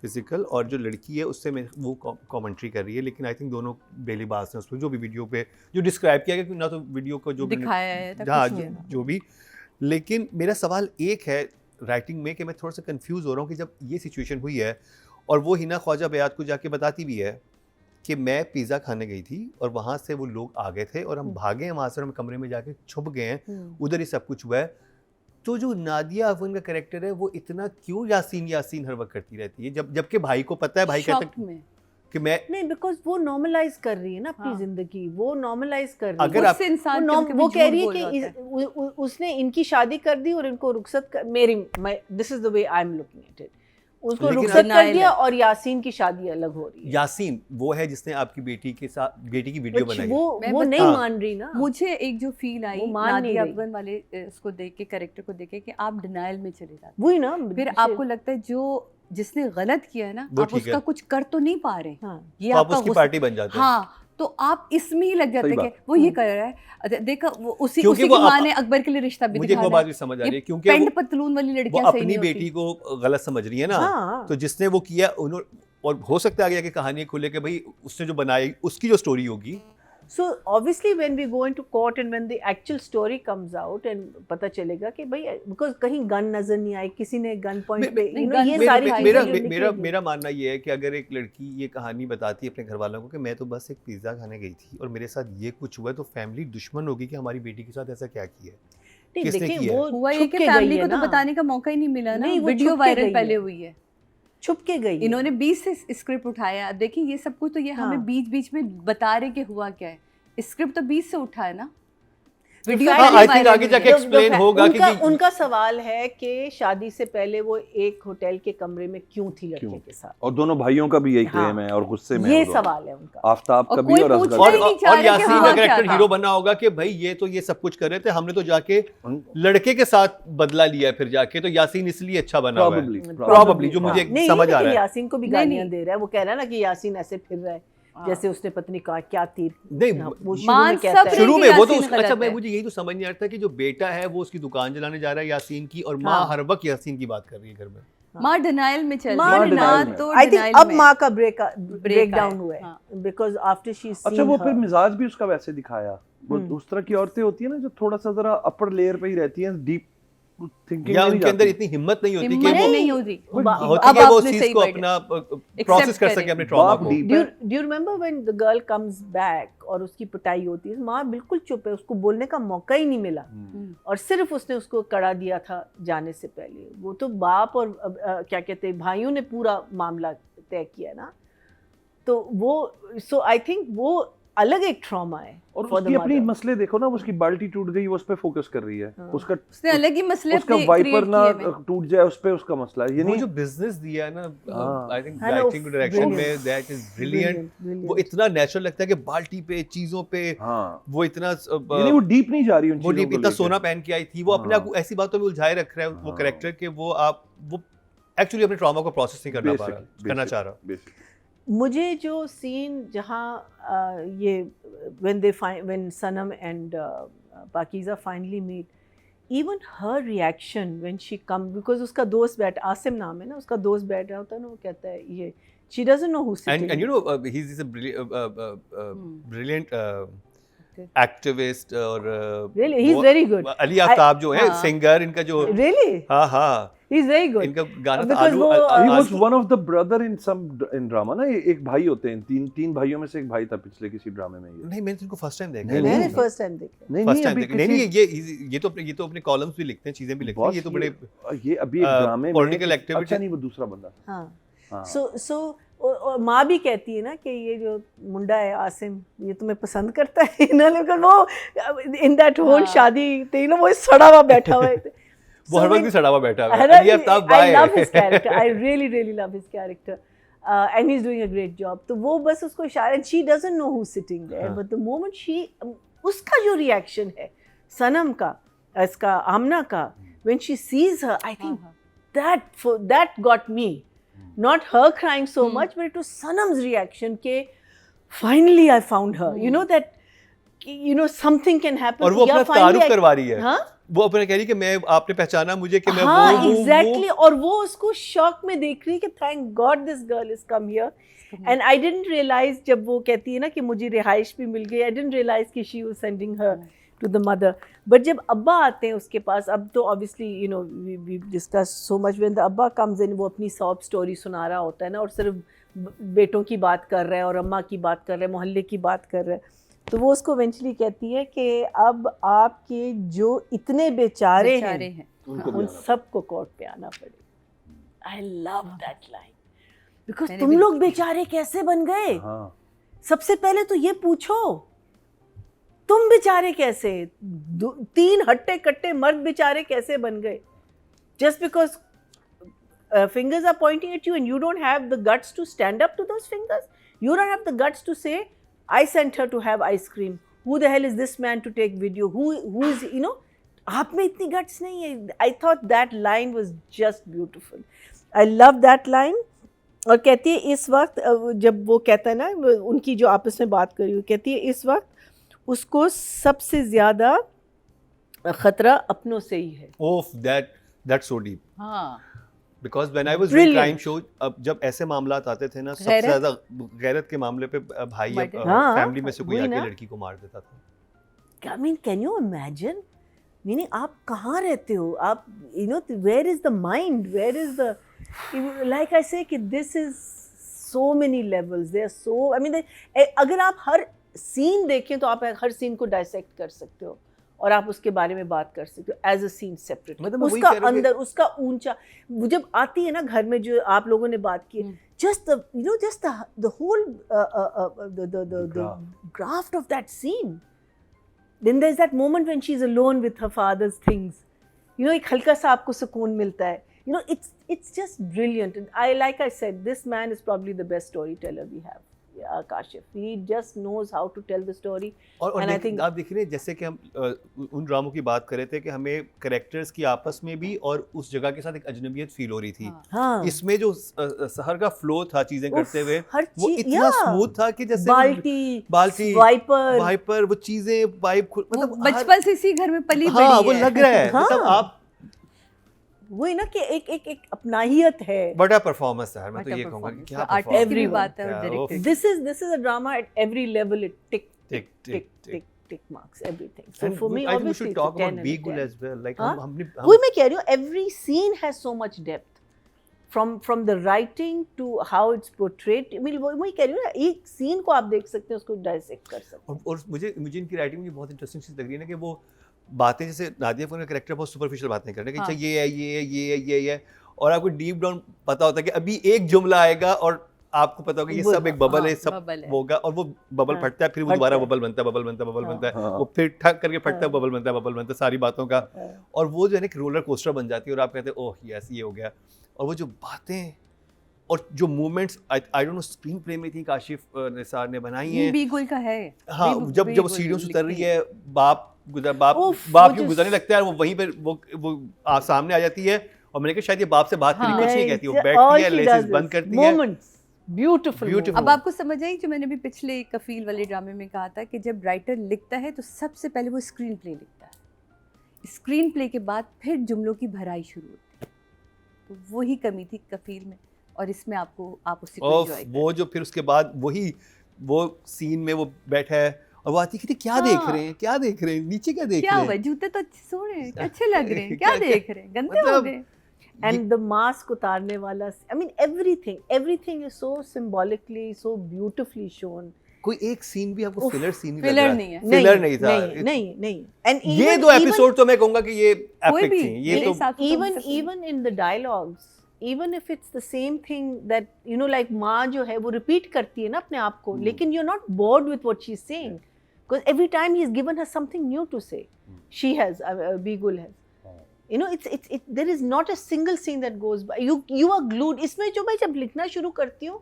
फिजिकल, और जो लड़की है उससे वो कमेंट्री कर रही है, लेकिन आई थिंक दोनों बेलीबाज हैं उसमें, जो भी वीडियो पे जो डिस्क्राइब किया गया, ना तो वीडियो को जो दिखाया है, हाँ जो भी, लेकिन मेरा सवाल एक है राइटिंग में कि मैं थोड़ा सा कंफ्यूज हो रहा हूँ कि जब ये सिचुएशन हुई है और वो हिना ख्वाजा बयात को जाके बताती भी है कि मैं पिज़्ज़ा खाने गई थी और वहाँ से वो लोग आ गए थे और हम भागे हैं वहाँ से, हम कमरे में जाके छुप गए हैं, उधर ही सब कुछ हुआ है, तो जो नादिया अफगान का कैरेक्टर है वो इतना क्यों यासीन हर वक्त करती रहती है, जबकि भाई को पता है, भाई कहता है कि मैं नहीं, बिकॉज वो नॉर्मलाइज कर रही है ना अपनी जिंदगी, वो नॉर्मलाइज कर रही है, अगर आप वो कह रही है कि उसने इनकी शादी कर दी और इनको रुखसत this is the way I am looking at it, उसको रुखसत कर दिया और यासीन की शादी अलग हो रही है। यासीन वो है जिसने आपकी बेटी के साथ बेटी की वीडियो बनाई, वो नहीं मान रही ना। मुझे एक जो फील आई नादिया अफगान वाले इसको देख के, कैरेक्टर को देख के, कि आप डिनायल में चले जाते हैं, वही ना, फिर आपको लगता है जो जिसने गलत किया है ना, आप उसका कुछ कर तो नहीं पा रहे, हाँ, ये आपका उसकी पार्टी बन जाते हैं, हाँ, तो आप इसमें ही लग जाते हैं कि वो ये कर रहा है, देखा वो उसी की माँ ने अकबर के लिए रिश्ता भी दिखाया, मुझे वो बात भी समझ आ रही है, क्योंकि पेंट पतलून वाली लड़कियां सही नहीं होती, अपनी बेटी को गलत समझ रही है ना, तो जिसने वो किया उन्होंने, और हो सकता है आगे जाके कहानी खुले कि भाई उसने जो बनाई उसकी जो स्टोरी होगी, So obviously when we go into court and when the actual story comes out and पता चलेगा कि भाई because कहीं गन नजर नहीं आई, किसी ने गन पॉइंट पे नहीं, you know gun ये मेरा- सारी मेरा- चीजें मेरा जो मेरा निकलेंगी। मेरा मानना ये है कि अगर एक लड़की ये कहानी बताती है अपने घर वालों को कि मैं तो बस एक पिज़्ज़ा खाने गई थी और मेरे साथ ये कुछ हुआ है, तो फैमिली दुश्मन होगी कि हमारी बेटी के साथ ऐसा क्या किया है। नहीं किसने देखिए किया है? वो हुआ ये छुप कि के फैमिली गई को है तो ना, बताने का मौका ही नहीं मिला ना, नहीं, वो वीडियो छुप के वायरल गई पहले है। हुई है। छुप के गई है। इन्होंने 20 से स्क्रिप्ट उठाया। देखिए ये सब कुछ तो ये हाँ। हमें बीच बीच में बता रहे कि हुआ क्या है। स्क्रिप्ट तो 20 से उठा है ना, वीडियो fact हाँ, is I think वायरल आगे हुई जाके है। explain होगा उनका, क्योंकि- उनका सवाल है कि शादी से पहले वो एक होटल के कमरे में क्यों थी लड़के क्यों? के साथ, और दोनों भाइयों का भी यही हाँ। क्लेम है और गुस्से में ये है वो दोनों। सवाल है उनका। आफ्ताब और का भी कोई और असगर पूछता का ही भी। नहीं चाह और रहे कि यासीन हाँ, का क्या कैरेक्टर था? हीरो बना होगा कि भाई ये तो ये सब कुछ कर रहे थे, हमने तो जाके लड़के के साथ बदला लिया है फिर जाके, तो यासीन इसलिए अच्छा बना हुआ है। Probably, जो मुझे नहीं, समझ आ लेकिन रहा है। यासीन को भी नहीं, गालियां नहीं। दे रहा है, वो कह रहा है ना कि यासीन ऐसे फिर रहा है जैसे उसने पत्नी कहा क्या तीर नहीं, वो शुरू मान में कहता सब है। शुरू कि में वो तो यासीन गलत अच्छा, मैं है। मुझे यही तो समझ नहीं आता कि जो बेटा है वो उसकी दुकान जलाने जा रहा है यासीन की, और माँ हाँ। हर वक्त यासीन की बात कर रही है घर में। माँ डिनाइल में चल माँ रही है, denial में। तो आई थिंक denial अब में। माँ का ब्रेक डाउन आया, हुआ है हाँ। बिकॉज आफ्टर शी अच्छा वो फिर मिजाज भी उसका वैसे दिखाया। वो उस तरह की औरतें होती है ना जो थोड़ा सा जरा अपर लेयर पे ही रहती हैं, डीप थिंकिंग या में नहीं उनके अंदर जाती। इतनी हिम्मत नहीं होती कि हिम्मत वो नहीं होती। होती अब है वो आपने चीज सही को word अपना प्रोसेस कर करें। सके अपने ट्रॉमा बाप को। deep do you remember when the girl comes back और उसकी पिटाई होती है, माँ बिल्कुल चुप है, उसको बोलने का मौका ही नहीं मिला और सिर्फ उसने उसको कड़ा दिया था जाने से पहले। वो तो बाप और क्या कहते हैं भाइयों ने पूरा मामला तय किया ना, तो वो सो आई थिंक वो अलग एक ट्रॉमा है। और for the उसकी अपनी mother. मसले देखो ना, उसकी बाल्टी टूट गई वो उस पे फोकस कर रही है। हाँ। उसका उसने अलग ही मसले उसका अपने वाइपर create ना किए हुए। टूट जाए उस पे उसका मसला है। ये वो नहीं जो बिजनेस दिया है ना, हाँ। आई थिंक हाँ ना, राइटिंग डायरेक्शन में brilliant. That is brilliant. Brilliant. वो इतना नेचुरल लगता है कि बाल्टी पे चीजों पे हाँ वो इतना ये नहीं, वो डीप नहीं जा रही उन वो चीजों डीप को इतना लेके। सोना पहन के आई थी, वो अपने आप को ऐसी बातों में उलझाए रख रहा है वो हाँ। कैरेक्टर के वो एक्चुअली अपने ट्रॉमा को प्रोसेस नहीं करना पा रहा, करना चाह रहा। Basic. मुझे जो सीन जहाँ ये when Sanam and Pakiza finally meet, even her reaction when she come, because उसका दोस्त बैठ, आसिम नाम है ना उसका, दोस्त बैठ रहा होता है ना, वो कहता है ये she doesn't know who's sitting. And you know he's a brilliant activist और Really, he's वो- very good. अली आफ्ताब जो है हाँ। सिंगर, इनका जो Really, हाँ हाँ he's very good. इनका गाना था Because आलू वो, He was आलू- one of the brother in some in drama ना, एक भाई होते हैं, तीन भाइयों में से एक भाई था पिछले किसी ड्रामे में ये। नहीं मैंने इनको फर्स्ट टाइम देखा नहीं, है। नहीं, मैंने फर्स्ट टाइम देखा। नहीं फर्स्ट नहीं टाइम अभी देखा नहीं नहीं किसी ये तो अपने कॉलम्स भी लिखते हैं, चीजें भी लिखते हैं, बॉस ये तो बड़े ये अभी एक ड्रामे में political activity- अच्छा नहीं वो दूसरा बंदा था। हाँ हाँ। सो और माँ भी कहती है ना कि ये जो मुंडा है आसिम ये तुम्हें पसंद करता है ना, लेकिन वो इन दैट होल शादी थी ना, वो सड़ा हुआ बैठा हुआ है। वो हर वक्त भी सड़ा हुआ बैठा हुआ है। I Ali Aftab by love his character. I really love his character. And he's doing a great job. तो वो बस उसको इशारा, and she doesn't know who's sitting there. हाँ. But the moment उसका जो reaction है, सनम का, इसका आमना का, when she sees her, I think that got me. Not her crying so much, but it was Sanam's reaction के finally I found her. You know that, something can happen. और वो या अपना finally तारुफ करवा रही है। हाँ? वो अपने कह रही कि मैं, आपने पहचाना मुझे कि मैं हाँ वो एग्जैक्टली, और वो उसको शॉक में देख रही है कि thank God this girl is come here. And I didn't realise, जब वो कहती है ना कि मुझे रिहाइश भी मिल गई, आई डिडंट रियलाइज कि she was sending her to the mother. But जब अब्बा आते हैं उसके पास, अब तो obviously we discuss so much, when the अब्बा कम्स इन, वो अपनी सॉब स्टोरी सुना रहा होता है ना, और सिर्फ बेटों की बात कर रहा है और अम्मा की बात कर रहा है, मोहल्ले की बात कर रहा है, तो वो उसको इवेंचुअली कहती है कि अब आपके जो इतने बेचारे हैं उन सबको कोर्ट पे आना पड़ेगा। I love that line, because मैंने तुम भी लोग बेचारे कैसे बन गए? हाँ सबसे पहले तो ये पूछो, तुम बेचारे कैसे, 3 हट्टे कट्टे मर्द बेचारे कैसे बन गए? Just because fingers are pointing at you and you don't have the guts to stand up to those fingers. You don't have the guts to say, I sent her to have ice cream. Who the hell is this man to take video? Who is, आप में इतनी guts नहीं है. I thought that line was just beautiful. I love that line. और कहती है इस वक्त, जब वो कहता है ना, उनकी जो आपस में बात करी, कहती है इस वक्त उसको सबसे ज़्यादा खतरा अपनों से ही है। ओफ दैट्स सो डीप। हाँ because when I was doing Brilliant. Crime show, अब जब ऐसे मामलात आते थे ना, सबसे गैरत? ज्यादा गैरत के मामले पे भाई Murder. हाँ, फैमिली में से कोई वही आके ना। लड़की को मार देता था। I mean, can you imagine? Meaning, आप कहाँ रहते हो? आप, you know, where is the mind? Where is the, like I say, कि this is so many levels. They are so, I mean, अगर आप हर सीन देखें तो आप हर सीन को डाइसेक्ट कर सकते हो और आप उसके बारे में बात कर सकते हो एज अ सीन सेपरेट। मतलब मैं वही उसका कह रहा हूँ कि- अंदर, उसका ऊंचा, वो जब आती है ना घर में, जो आप लोगों ने बात की, just the, you know, just the whole the graft of that scene. Then there's that moment when she's alone with her father's things. You know, एक हल्का सा आपको सुकून मिलता है. You know, it's just brilliant. And like I said, this man is probably the best storyteller we have. Yeah, Kashif. He just knows how to tell the story. और And I think आप देख रहे हैं, जैसे कि हम उन ड्रामों की बात कर रहे थे कि हमें कैरेक्टर्स की आपस में भी और उस जगह के साथ एक अजनबियत फील हो रही थी। हाँ, इसमें जो सहर का फ्लो था चीजें करते हुए, हर वो चीज, इतना स्मूथ था कि जैसे बाल्टी, वाइपर, वो चीजें पाइप, मतलब बचपन से इसी घर में पली बड़ी हाँ, है। वो लग रहा है। हाँ। मतलब आप वही ना कि एक अपनाहियत है. बड़ा परफॉर्मेंस है, मैं तो What a ये कहूंगा कि performance. क्या Artist की भी Everyone. बात है और Yeah, director की। This is a drama at every level. It tick Tick, tick, tick. tick marks everything. So And for me, I think we obviously, should it's a talk 10 about and a Begul 10. as well. Like हाँ? हमने वही मैं कह रही हूँ, every scene has so much depth. From the writing to how it's portrayed. I mean, वही कह रही हूँ ना, एक सीन को आप देख सकते हैं, उसको डाइसेक्ट कर सकते हैं. और मुझे इनकी राइटिंग में बहुत इंटरेस्टिंग चीज़ लग रही है ना कि वो बातें, जैसे नादिया फतेह का कैरेक्टर बहुत सुपरफिशियल बातें कर रहे हैं कि हाँ। अच्छा ये है, और आपको डीप डाउन पता होता है कि अभी एक जुमला आएगा और आपको पता होगा ये सब एक बबल है, सब बबल है। होगा, और वो बबल हाँ, फटता है, फिर वो फटता दोबारा है। बबल बनता है, हाँ। वो फिर ठक करके फटता है, हाँ। बबल बनता है सारी बातों का, हाँ। और वो जो है ना एक रोलर कोस्टर बन जाती है और आप कहते हैं ओह यस ये हो गया। और वो जो बातें और जो movements I don't know screen play में थी, काशिफ निसार ने बनाई ये हैं। बीगुल का है। हाँ, जब वो बीगुल सीढ़ियों से उतर रही लिखती है, बाप उफ, यूं वो जो गुजरने लगता है, वो वहीं पे वो सामने आ जाती है, और मैंने कहा शायद ये बाप से बात करी, हाँ। कुछ नहीं कहती, वो All बैठती है, she लेसेस does बंद is करती है। moments. Beautiful. Beautiful. अब आपको समझ आई जो मैंने भी पिछले कफील वाले ड्रामे में कहा था कि जब राइटर लिखता है तो सबसे पहले वो स्क्रीन प्ले लिखता है, स्क्रीन प्ले के बाद फिर जुमलों की भराई शुरू होती है। तो वही कमी थी कफील में, और इसमें आप उसी को और एंजॉय वो जो फिर उसके बाद वो सीन में वो बैठा है और वो आती है, क्या देख रहे हैं, क्या देख रहे हैं, नीचे क्या देख क्या रहे हुआ, हैं, जूते तो अच्छे सोने हैं, अच्छे लग रहे हैं, क्या देख रहे हैं, गंदे हो मतलब गए। And the mask उतारने वाला, I mean everything is so symbolically, so beautifully shown. कोई एक सीन भी आपको फिलर सीन नहीं लग filler रहा, नहीं है। फिलर नहीं था। नहीं. And ये even- दो एपिसोड तो मैं कहूंगा कि ये कोई एपिक भी थी, ये मेरे तो हिसाब से तो even सबसे- even in the dialogues, even if it's the same thing that, you know, like माँ जो है वो repeat करती है ना अपने आप को, लेकिन you're not bored with what she's saying, because every time he's given her something new to say. She has, Begul has. You know, there is not a single scene that goes by. You are glued. इसमें जो मैं जब लिखना शुरू करती हूँ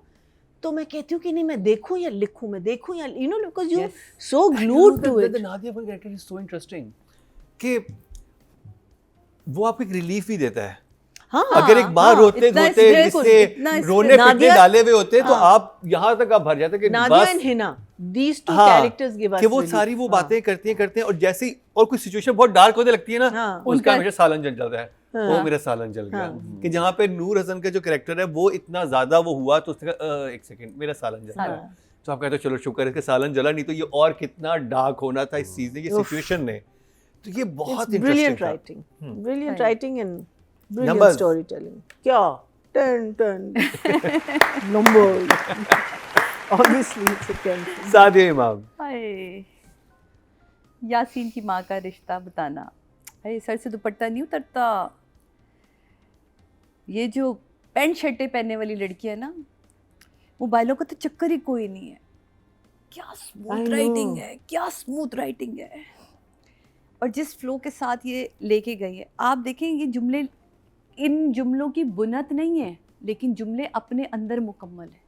तो मैं कहती हूँ कि नहीं, मैं देखूँ या लिखूँ, you know, because you're Yes. so glued to it. The Nadia Ful character is so interesting कि वो आपको एक रिलीफ ही देता है। हाँ, अगर एक बार रोते इतना धोते बिल्कुल, जिससे इतना रोने पिटने नादिया- डाले हुए होते तो हाँ। आप यहाँ तक आप भर जाते कि Nadia बस and Hina, these two हाँ, characters give us कि वो relief. सारी वो हाँ. बातें करते हैं और जैसे ही और कोई सिचुएशन बहुत डार्क होने लगती है ना, हाँ। उसका उनका- हमेशा सालन जल जाता है, हाँ। वो मेरा सालन जल गया। हाँ। कि जहाँ पे नूर हसन का जो कैरेक्टर है वो इतना ज्यादा वो हुआ तो उसने कहा एक सेकंड मेरा सालन जल सालन। गया, तो आप कहते हो चलो शुक्र है कि सालन जला, नहीं तो ये और कितना डार्क होना था इस चीज ने, ये उफ। सिचुएशन ने। तो ये बहुत It's इंटरेस्टिंग brilliant था। writing. Brilliant Right. writing and brilliant Numbers. storytelling. क्या? 10. Numbers. Obviously, it's a 10. Sadia इमाम, हाय, यासीन की माँ का रिश्ता बताना, अरे सर से दुपट्टा नहीं उतरता। ये जो पैंट शर्टें पहनने वाली लड़की है ना, मोबाइलों का तो चक्कर ही कोई नहीं है। क्या I स्मूथ know. राइटिंग है, क्या स्मूथ राइटिंग है, और जिस फ्लो के साथ ये लेके गई है। आप देखें ये जुमले, इन जुमलों की बुनत नहीं है, लेकिन जुमले अपने अंदर मुकम्मल है।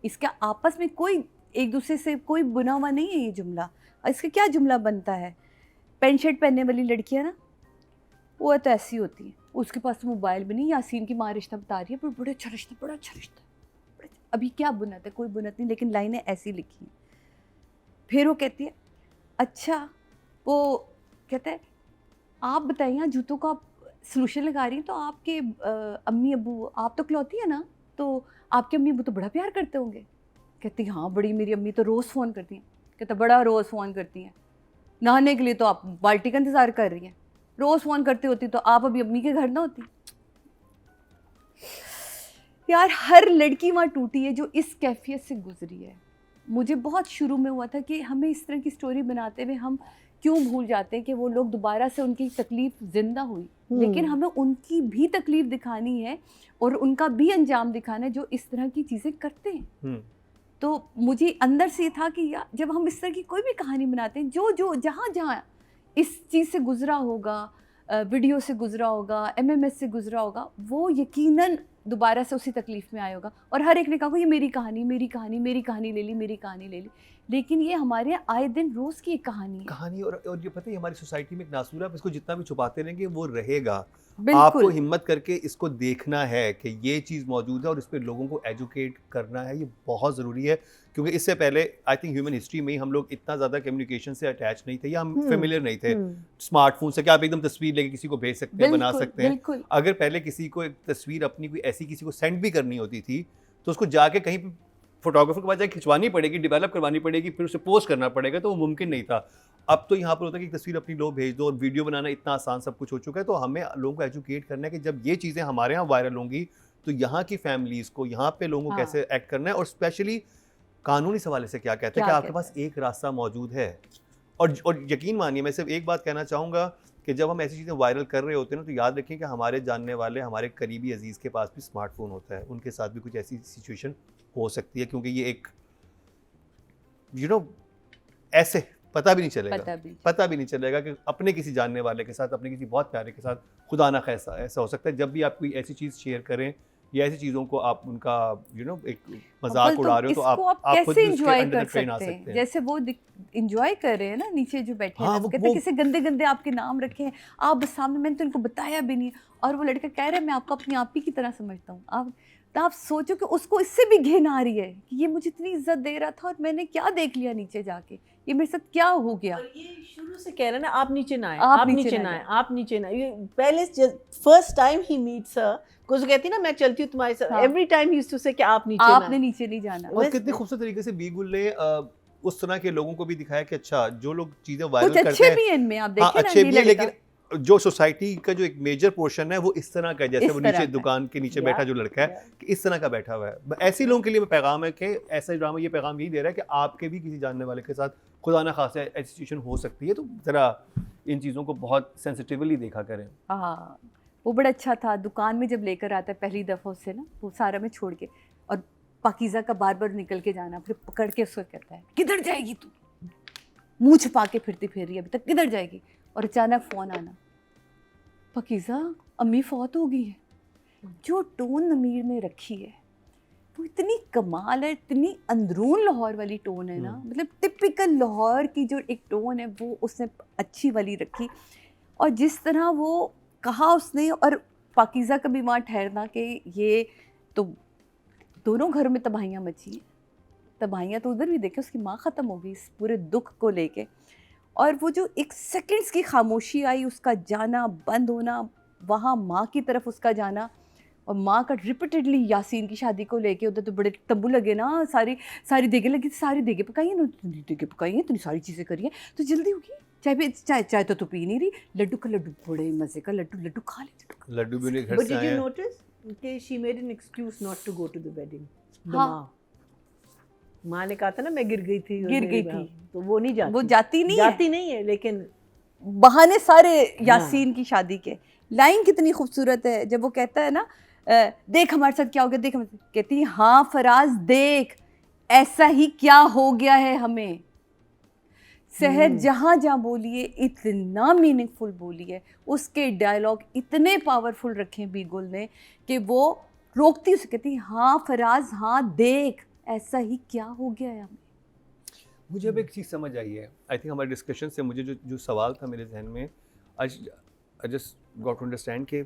इसका आपस में कोई एक दूसरे से कोई बुना हुआ नहीं है ये जुमला। और इसका क्या जुमला बनता है, पैंट शर्ट पहनने वाली लड़की है ना, वो तो ऐसी होती है, उसके पास तो मोबाइल भी नहीं। यासीन की माँ रिश्ता बता रही है, पर बड़ा अच्छा रिश्ता, बड़ा अच्छा रिश्ता, अभी क्या बुनत है, कोई बुनत नहीं, लेकिन लाइनें ऐसी लिखी हैं। फिर वो कहती है अच्छा, वो कहता है आप बताइए जूतों का सलूशन लगा रही हैं, तो आपके अम्मी अब्बू, आप तो इकलौती है ना, तो आपके अम्मी अब्बू तो बड़ा प्यार करते होंगे। कहती हाँ बड़ी, मेरी अम्मी तो रोज़ फ़ोन करती हैं। कहता बड़ा रोज़ फ़ोन करती हैं, नहाने के लिए तो आप बाल्टी का इंतज़ार कर रही हैं, रोज़ फ़ोन करती होती तो आप अभी अम्मी के घर ना होती। यार हर लड़की वहाँ टूटी है जो इस कैफियत से गुजरी है। मुझे बहुत शुरू में हुआ था कि हमें इस तरह की स्टोरी बनाते हुए हम क्यों भूल जाते हैं कि वो लोग दोबारा से उनकी तकलीफ़ ज़िंदा हुई, लेकिन हमें उनकी भी तकलीफ़ दिखानी है और उनका भी अंजाम दिखाना है जो इस तरह की चीज़ें करते हैं। तो मुझे अंदर से ये था कि यार जब हम इस तरह की कोई भी कहानी बनाते हैं, जो जहाँ जहाँ इस चीज़ से गुजरा होगा, वीडियो से गुजरा होगा, MMS से गुजरा होगा, वो यकीनन दोबारा से उसी तकलीफ़ में आया होगा। और हर एक ने कहा ये मेरी कहानी, मेरी कहानी, मेरी कहानी ले ली, मेरी कहानी ले ली, लेकिन ये हमारे यहाँ आए दिन रोज़ की एक कहानी है। कहानी और ये पता है हमारी सोसाइटी में एक नासूर है, आप इसको जितना भी छुपाते रहेंगे वो रहेगा। बिल्कुल। आपको हिम्मत करके इसको देखना है कि ये चीज़ मौजूद है और इस पे लोगों को एजुकेट करना है, ये बहुत ज़रूरी है। क्योंकि इससे पहले आई थिंक ह्यूमन हिस्ट्री में ही हम लोग इतना ज़्यादा कम्युनिकेशन से अटैच नहीं थे या हम फेमिलियर नहीं थे स्मार्टफोन से, क्या आप एकदम तस्वीर लेके किसी को भेज सकते हैं, बना सकते हैं। बिल्कुल। अगर पहले किसी को एक तस्वीर अपनी कोई ऐसी किसी को सेंड भी करनी होती थी तो उसको जाके कहीं पे फोटोग्राफर के पास जाके खिंचवानी पड़ेगी, डेवलप करवानी पड़ेगी, फिर उसे पोस्ट करना पड़ेगा, तो वो मुमकिन नहीं था। अब तो यहाँ पर होता है कि तस्वीर अपनी लो भेज दो और वीडियो बनाना इतना आसान सब कुछ हो चुका है। तो हमें लोगों को एजुकेट करना है कि जब ये चीज़ें हमारे यहाँ वायरल होंगी तो यहाँ की फैमिलीज़ को, यहाँ पे लोगों को कैसे एक्ट करना है, और स्पेशली कानूनी सवाले से क्या कहते हैं कि आपके पास एक रास्ता मौजूद है। और यकीन मानिए, मैं सिर्फ एक बात कहना चाहूँगा कि जब हम ऐसी चीज़ें वायरल कर रहे होते हैं ना, तो याद रखें कि हमारे जानने वाले, हमारे करीबी अजीज़ के पास भी स्मार्टफोन होता है, उनके साथ भी कुछ ऐसी सिचुएशन हो सकती है, क्योंकि ये एक ऐसे पता भी नहीं चलेगा कि अपने किसी जानने वाले के साथ, अपने किसी बहुत प्यारे के साथ खुदा ना खास्ता ऐसा हो सकता है। जब भी आप कोई ऐसी चीज़ शेयर करें या ऐसी चीज़ों को आप उनका एक मजाक उड़ा रहे हो, तो आप खुद कैसे भी एंजॉय उसके कर ट्रेन आ सकते सकते हैं। हैं। जैसे वो एंजॉय कर रहे हैं ना, नीचे जो बैठे हैं, हाँ, वो वो- कहते हैं वो- किसी गंदे गंदे आपके नाम रखे हैं, आप बस सामने, मैंने तो इनको बताया भी नहीं, और वो लड़का कह रहा है मैं आपको अपनी आप ही की तरह समझता हूँ। आप सोचो कि उसको इससे भी घिन आ रही है कि ये मुझे इतनी इज्जत दे रहा था और मैंने क्या देख लिया नीचे जाके, ये मेरे साथ क्या हो गया। और ये शुरू से कह रहा है ना, आप नीचे ना आए, आप आप नीचे नीचे ना ना आए, जाए। आप नीचे ना। ये पहले फर्स्ट टाइम ही मीट्स हर, कुछ कहती ना मैं चलती हूँ तुम्हारे साथ, हाँ। एवरी टाइम ही यूज्ड टू से कि आप नीचे ना आपने आए। नीचे नहीं जाना। और कितने खूबसूरत तरीके से बीगुल ने उस तरह के लोगों को भी दिखाया कि अच्छा, जो लोग चीज़ें वायरल कुछ करते अच्छे हैं, भी हैं इनमें, आप हाँ देखिए ना, अच्छे ये भी है, लड़का। लेकिन जो सोसाइटी का जो एक मेजर पोर्शन है वो इस तरह का है, जैसे इस वो तरह नीचे का। दुकान के नीचे Yeah, बैठा जो लड़का है, yeah. कि इस तरह का बैठा हुआ है। ऐसे लोगों के लिए पैगाम है कि ऐसा ड्रामा ये पैगाम यही दे रहा है कि आपके भी किसी जानने वाले के साथ खुदा ना खासा ऐसी सिचुएशन हो सकती है, तो ज़रा इन चीज़ों को बहुत सेंसिटिवली देखा करें। हाँ, वो बड़ा अच्छा था। दुकान में जब लेकर आता है पहली दफ़ा उससे ना, वो सारा में छोड़ के, और पाकीज़ा का बार बार निकल के जाना, फिर पकड़ के उसको कहता है किधर जाएगी तू, मुंह छुपा के फिरती फिर रही है अभी तक, किधर जाएगी। और अचानक फ़ोन आना, पाकीज़ा अम्मी फौत हो गई है। जो टोन अमीर ने रखी है वो इतनी कमाल है, इतनी अंदरून लाहौर वाली टोन है ना, मतलब टिपिकल लाहौर की जो एक टोन है वो उसने अच्छी वाली रखी। और जिस तरह वो कहा उसने, और पाकीज़ा का भी वहाँ ठहरना कि ये तो दोनों घरों में तबाहियाँ मची हैं। तबाहियाँ तो उधर भी देखे, उसकी माँ ख़त्म हो गई इस पूरे दुख को लेके, और वो जो एक सेकंड्स की खामोशी आई, उसका जाना, बंद होना, वहाँ माँ की तरफ उसका जाना, और माँ का रिपीटेडली यासीन की शादी को लेके उधर तो बड़े तंबू लगे ना, सारी देगे लगी, सारी देगे पकाई है ना, देगे पकाई हैं, इतनी सारी चीज़ें करी हैं, तो जल्दी होगी, चाय तो तू पी नहीं रही, लड्डू बड़े मज़े का लड्डू खा ले। लड्डू भी उन्हें घर But से did आए you हैं। notice कि she made an excuse not to go to the wedding? The हाँ। माँ ने कहा था ना मैं गिर गई थी, गिर गई थी। तो वो नहीं जाती, वो जाती नहीं है, लेकिन बहाने सारे यासीन की शादी के। लाइन कितनी खूबसूरत है जब वो कहता है ना, देख हमारे साथ क्या हो गया, देख हमारे साथ, कहती है हाँ फराज देख ऐसा ही क्या हो गया है हमें। सहर जहाँ जहाँ बोली है इतना मीनिंगफुल बोली है, उसके डायलॉग इतने पावरफुल रखे हैं बीगुल ने कि वो रोकती उसे, कहती है हाँ फराज हाँ देख ऐसा ही क्या हो गया है हमें। मुझे अब एक चीज़ समझ आई है, आई थिंक हमारे डिस्कशन से मुझे जो सवाल था मेरे जहन में, I just got to understand कि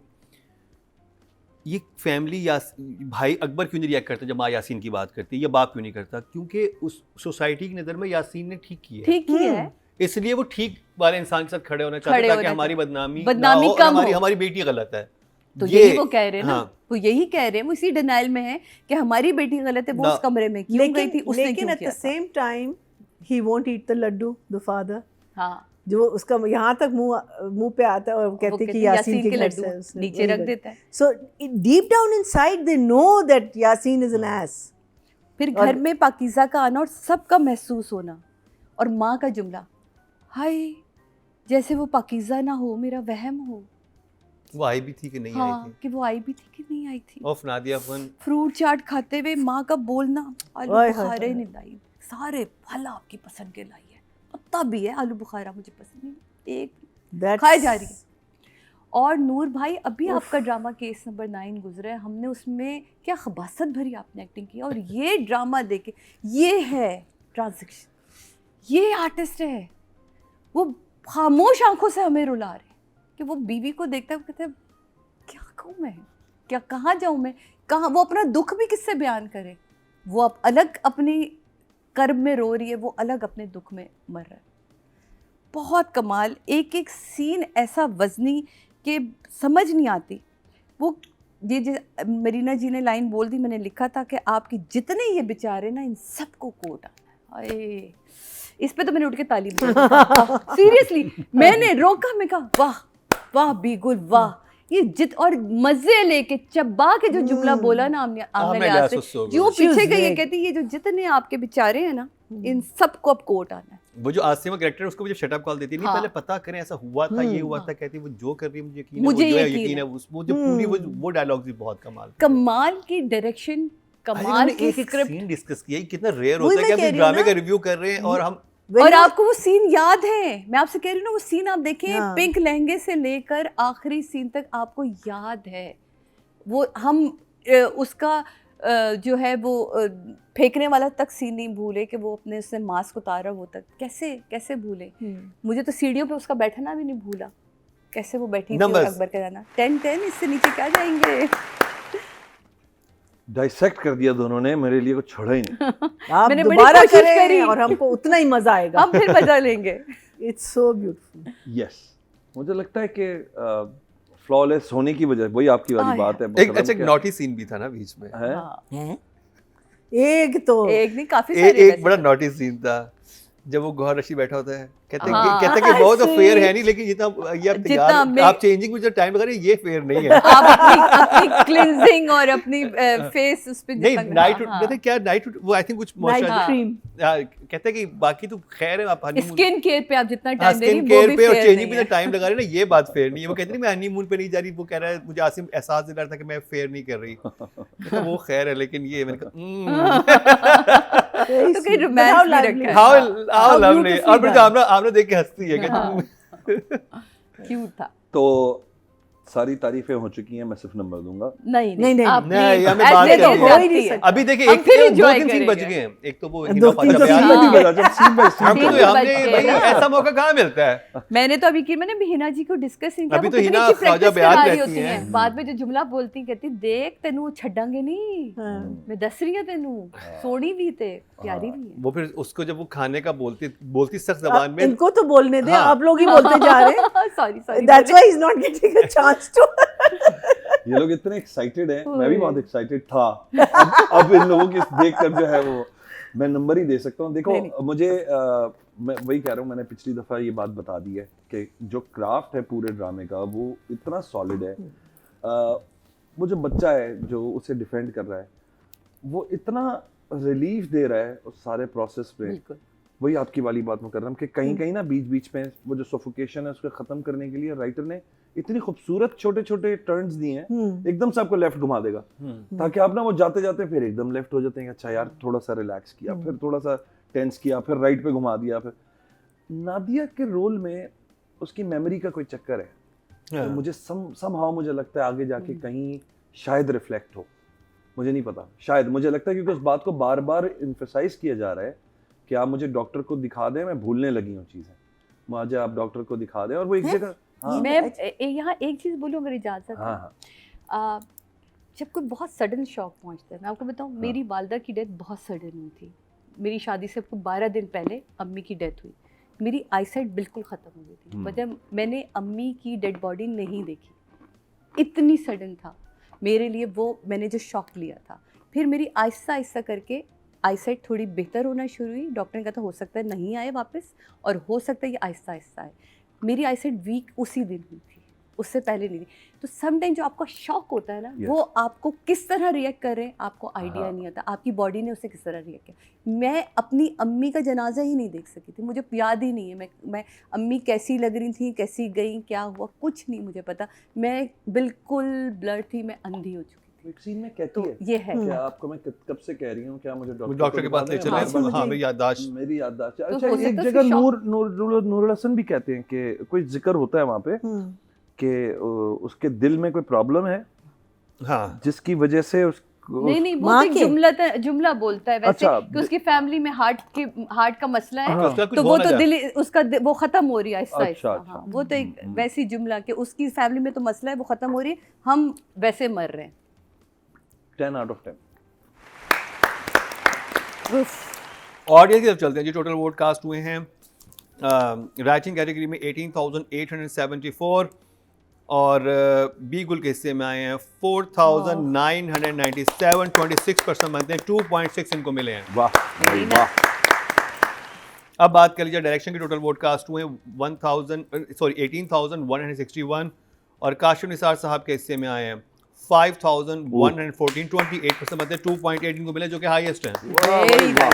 ये फैमिली या भाई अकबर क्यों नहीं रिएक्ट करता जब माँ यासीन की बात करती है, या बाप क्यों नहीं करता, क्योंकि उस सोसाइटी की नज़र में यासीन ने ठीक किया है। ठीक ही है, इसलिए वो ठीक वाले इंसान के साथ खड़े होना खड़े चाहते हैं ताकि होना हमारी चाहते- बदनामी बदनामी ना हो और कम हमारी हो। हमारी बेटी गलत है। तो ये- यही वो कह रहे हैं ना, हाँ। वो यही कह रहे हैं, वो इसी डिनाइल में है कि हमारी बेटी गलत है, वो ना। उस कमरे में क्यों गई थी, उसने लेकिन क्यों at किया the था। same time he won't eat the laddu, the father. हाँ, जो उसका यहाँ तक मुंह पे आता है और वो कहते हैं कि हैं, यासीन के घर लड्डू से उसने नीचे वही रख बना। देता है। So deep down inside they know that Yasin is an ass. फिर घर में पाकीज़ा का आना और सबका महसूस होना, और माँ का जुमला, हाय जैसे वो पाकीज़ा ना हो, मेरा वहम हो। वो आई भी थी कि नहीं आई हाँ, थी। कि वो आई भी थी कि नहीं आई थी। Of Nadia fun. Fruit chaat खाते हुए माँ का बोलना, आलू ओए होए बुखारे होए। नहीं लाई, सारे फल आपकी पसंद के लाई है, पता भी है आलू बुखारा मुझे पसंद नहीं, एक That's- खाए जा रही है। और नूर भाई, अभी आपका ड्रामा केस नंबर 9 गुजरा है, हमने उसमें क्या खबासत भरी आपने एक्टिंग की, और ये ड्रामा देखे, ये है ट्रांजैक्शन, ये आर्टिस्ट है, वो खामोश आंखों से हमें रुला रहे कि वो बीवी को देखता है, वो कहते हैं क्या कहूँ मैं, क्या कहाँ जाऊँ मैं, कहाँ, वो अपना दुख भी किससे बयान करे, वो अब अलग अपनी कर्म में रो रही है, वो अलग अपने दुख में मर रहा है। बहुत कमाल, एक एक सीन ऐसा वजनी कि समझ नहीं आती। वो ये मरीना जी ने लाइन बोल दी, मैंने लिखा था कि आपकी जितने ये बेचारे ना, इन सबको कोट आना है। अरे इस पे तो मैंने उठ के ताली बजाई सीरियसली, मैंने रोका, मैं कहा वाह वाह बिगुल वाह, ये जित और मजे लेके चब्बा के जो जुमला बोला ना हमने आमिर लिहाज से, यासुस हो गई। जो She was पीछे गई ये great. कहती ये जो जितने आपके बेचारे हैं ना, इन सबको अब कोट आना है। वो जो आसिमा कैरेक्टर उसको मुझे शट अप कॉल देती नहीं, हाँ। पहले पता करें ऐसा हुआ था, ये हुआ था, कहती वो जो कर रही है मुझे यकीन है, मुझे वो जो है यकीन यकीन है, वो जो पूरी वो डायलॉग्स भी बहुत कमाल थे। कमाल की डायरेक्शन, कमाल की एक स्क्रिप्ट, सीन डिस्कस किया, कितना रेयर वही होता है कि मैं हम कह इस रही हूँ ड्रामे ना। का रिव्यू कर रहे हैं और हम When और you- आपको वो सीन याद है, मैं आपसे कह रही हूँ ना, वो सीन आप देखें, हाँ। पिंक लहंगे से लेकर आखिरी सीन तक आपको याद है। वो हम उसका जो है वो फेंकने वाला तक सीन नहीं भूले कि वो अपने उसने मास्क उतारा, वो तक कैसे कैसे भूले। मुझे तो सीढ़ियों पे उसका बैठना भी नहीं भूला, कैसे वो बैठी थी और Numbers। अकबर का गाना 10-10, इससे नीचे क्या जाएंगे। डाइसेक्ट कर दिया दोनों ने, मेरे लिए कुछ छोड़ा ही नहीं। आप मैंने बड़ी दोबारा कोशिश करें करी। और हमको उतना ही मजा आएगा। हम फिर मजा लेंगे। It's so beautiful. यस, मुझे लगता है कि फ्लॉलेस होने की वजह, वही आपकी वाली बात है एक मुकर्रम, अच्छा क्या नॉटी सीन भी था ना बीच में। है? हाँ। एक तो एक नहीं, काफी सारे एक वैसे बड़ा तो। नॉटी सीन था जब वो गौहर रशीद बैठा होता है, कहते हैं हाँ। कहते हैं कि बहुत तो फेयर है Sweet. नहीं, लेकिन जितना ये आप जितना तैयार मैं- आप चेंजिंग में जो टाइम लगा रहे हैं ये फेयर नहीं है। आप अपनी क्लिनजिंग और अपनी फेस उस पे नहीं जितना- नाइट हाँ, कहते हैं क्या नाइट वो आई थिंक कुछ नाइट मॉइस्चराइजर क्रीम। कहते हैं कि बाकी तो खैर है, आप हनीमून स्किन केयर पे आप जितना टाइम दे रही स्किन हैं, वो केयर भी पे और fair चेंजिंग नहीं पे है। टाइम लगा रहे हैं ना, ये बात फेयर नहीं है। वो कहते नहीं मैं हनीमून पे नहीं जा रही, वो कह रहा है मुझे आसिम एहसास दिला रहा था कि मैं फेयर नहीं कर रही। तो वो खैर है, लेकिन ये मैंने कहा तो कहीं But रोमांस how भी lovely. रखा है। How How lovely. beautifully और फिर done. आमना देख के हंसती है कि हाँ। क्यूट था। तो सारी तारीफें हो चुकी हैं, मैं सिर्फ नंबर दूंगा। नहीं नहीं, आप नहीं, please, हमें ऐसे बात तो करनी है। हो ही नहीं अभी सकता। अभी देखिए हम एक फिर दो enjoy तीन सीन बच करेंगे। गए हैं। एक तो वो दो हिना तीन ख्वाजा तो बयान, सीन बच हाँ। गए। जब सीन बाय सीन हमको तीन तो बच हमने गए भाई ना। ऐसा मौका कहाँ मिलता है। मैंने तो अभी की मैंने भी हिना जी को डिस्कस नहीं किया, अभी वो तो कितनी हिना अच्छी ख्वाजा practice बयान करा रही रहती होती हैं। हैं। बाद में जो जुमला बोलती कहती देख तेनू छड़ांगे नहीं, हाँ। मैं दस रही हूं तेनू, सोनी भी ते प्यारी भी है। वो फिर उसको जब वो खाने का बोलती सख्त जबान में, इनको तो बोलने दे, हाँ। आप लोग ही बोलते जा रहे हैं। Sorry sorry, That's why he's not getting a chance to. ये लोग इतने एक्साइटेड हैं, मैं भी बहुत एक्साइटेड था। अब इन लोगों की देखकर जो है वो मैं नंबर ही दे सकता हूँ। देखो नहीं। मुझे मैं वही कह रहा हूँ, मैंने पिछली दफा ये बात बता दी है कि जो क्राफ्ट है पूरे ड्रामे का वो इतना सॉलिड है। वो जो बच्चा है जो उसे डिफेंड कर रहा है, वो इतना रिलीफ दे रहा है उस सारे प्रोसेस में। बिल्कुल। वही आपकी वाली बात में कर रहा हूँ कि कहीं कहीं ना बीच बीच में वो जो सफोकेशन है उसको खत्म करने के लिए राइटर ने इतनी खूबसूरत छोटे छोटे टर्न्स दिए हैं, एकदम से आपको लेफ्ट घुमा देगा ताकि आप ना वो जाते जाते फिर एकदम लेफ्ट हो जाते हैं। अच्छा यार थोड़ा सा रिलैक्स किया, फिर थोड़ा सा टेंस किया, फिर राइट पे घुमा दिया। फिर नादिया के रोल में उसकी मेमोरी का कोई चक्कर है, तो मुझे समहाउ मुझे लगता है आगे जाके कहीं शायद रिफ्लेक्ट हो, मुझे नहीं पता, शायद मुझे लगता है क्योंकि उस बात को बार बार इम्फेसाइज किया जा रहा है कि आप मुझे डॉक्टर को दिखा दें, मैं भूलने लगी हूँ चीज़ें, मुझे आप डॉक्टर को दिखा दें। और वो एक जगह हाँ मैं यहाँ एक चीज बोलूँ अगर इजाजत है। हाँ जब कोई बहुत सडन शॉक पहुँचता है, मैं आपको बताऊँ मेरी वालदा की डेथ बहुत सडन हुई थी। मेरी शादी से 12 दिन पहले अम्मी की डेथ हुई। मेरी आईसाइट बिल्कुल ख़त्म हो गई थी। मतलब मैंने अम्मी की डेड बॉडी नहीं देखी, इतनी सडन था मेरे लिए वो, मैंने जो शॉक लिया था। फिर मेरी आहिस्ता आहिस्ता करके आईसाइट थोड़ी बेहतर होना शुरू हुई। डॉक्टर ने कहा था हो सकता है नहीं आए वापस, और हो सकता है ये आहिस्ता आहिस्ता आए। मेरी आईसाइट वीक उसी दिन हुई थी, उससे पहले नहीं थी। तो समटाइम जो आपका शॉक होता है ना, Yes. वो आपको किस तरह रिएक्ट कर रहे हैं आपको आइडिया नहीं आता, आपकी बॉडी ने उससे किस तरह रिएक्ट किया। मैं अपनी अम्मी का जनाजा ही नहीं देख सकी थी, मुझे याद ही नहीं है मैं अम्मी कैसी लग रही थी, कैसी गई, क्या हुआ, कुछ नहीं मुझे पता। मैं बिल्कुल ब्लर थी, मैं अंधी हो चुकी थी। एक सीन में कहती तो है, ये है क्या आपको मैं कब से कह रही हूँ, क्या मुझे डॉक्टर के पास ले चले। हाँ, हाँ, मेरी याददाश्त। मेरी याददाश्त। तो अच्छा, हो एक सकता है जगह उसकी नूरुल हसन भी कहते हैं कि कोई जिक्र होता है वहाँ पे कि उसके दिल में कोई प्रॉब्लम है, हाँ, जिसकी वजह से नहीं वो माँ तो के? जुमला बोलता है वैसे अच्छा, कि उसकी फैमिली में हार्ट का मसला है, हाँ। उसका कुछ तो वो हो ना तो जाए। दिल उसका वो खत्म हो रही है आहिस्ता अच्छा, आहिस्ता। अच्छा। हाँ, वो तो एक वैसी जुमला कि उसकी फैमिली में तो मसला है, वो खत्म हो रही है, हम वैसे मर रहे हैं। 10 out of 10। ऑडियंस की तरफ चलते हैं जी। टोटल वोट कास्ट हुए हैं राइटिंग कैटेगरी में 18,874 और बी गुल के हिस्से में आए हैं 4,997, 26% बनते हैं, 2.6 इनको मिले हैं। वाह भाई वाह। अब बात कर लीजिए डायरेक्शन के टोटल वोट कास्ट हुए 18,161 और काशिफ निसार साहब के हिस्से में आए हैं 5,114, 28% बनते हैं, 2.8 इनको मिले जो कि हाईएस्ट हैं। वाह भाई वाह।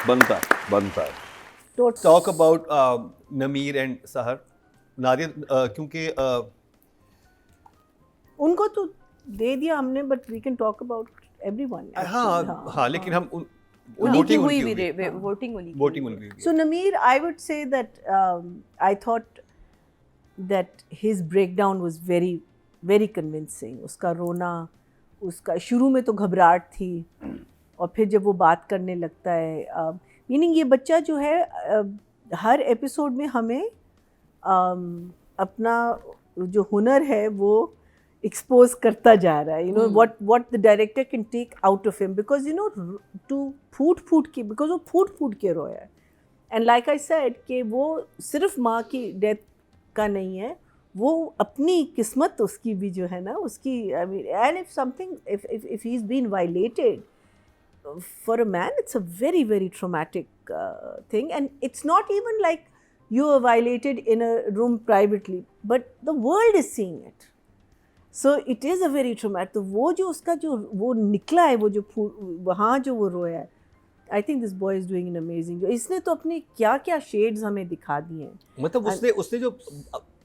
बनता है। टॉक अबाउट नमीर एंड सहर। नादिया क्योंकि उनको तो दे दिया हमने, but we can talk about everyone. हाँ, लेकिन हम उन्हीं की वोटिंग हुई उनकी भी होगी। वोटिंग उन्हीं की वोटिंग हुई। उनकी होगी। So Nameer, I would say that I thought that his breakdown was very, very convincing. उसका रोना, उसका शुरू में तो घबराहट थी, और फिर जब वो बात करने लगता है, मीनिंग ये बच्चा जो है हर एपिसोड में हमें अपना जो हुनर है वो एक्सपोज करता जा रहा है. what the director can take out of him, because to फूट के, because वो फूट के रोया है. एंड लाइक आई सेड कि वो सिर्फ माँ की डेथ का नहीं है, वो अपनी किस्मत उसकी भी जो है ना उसकी, I mean, and if something, if he's been violated, for a man it's a very, very traumatic thing, and it's not even like you are violated in a room privately, but the world is seeing it. So it is a very traumatic. तो वो जो उसका जो वो निकला है, वो जो वहाँ जो वो रोया है, I think this boy is doing an amazing job. इसने तो अपने क्या क्या शेड्स हमें दिखा दिए हैं. मतलब उसने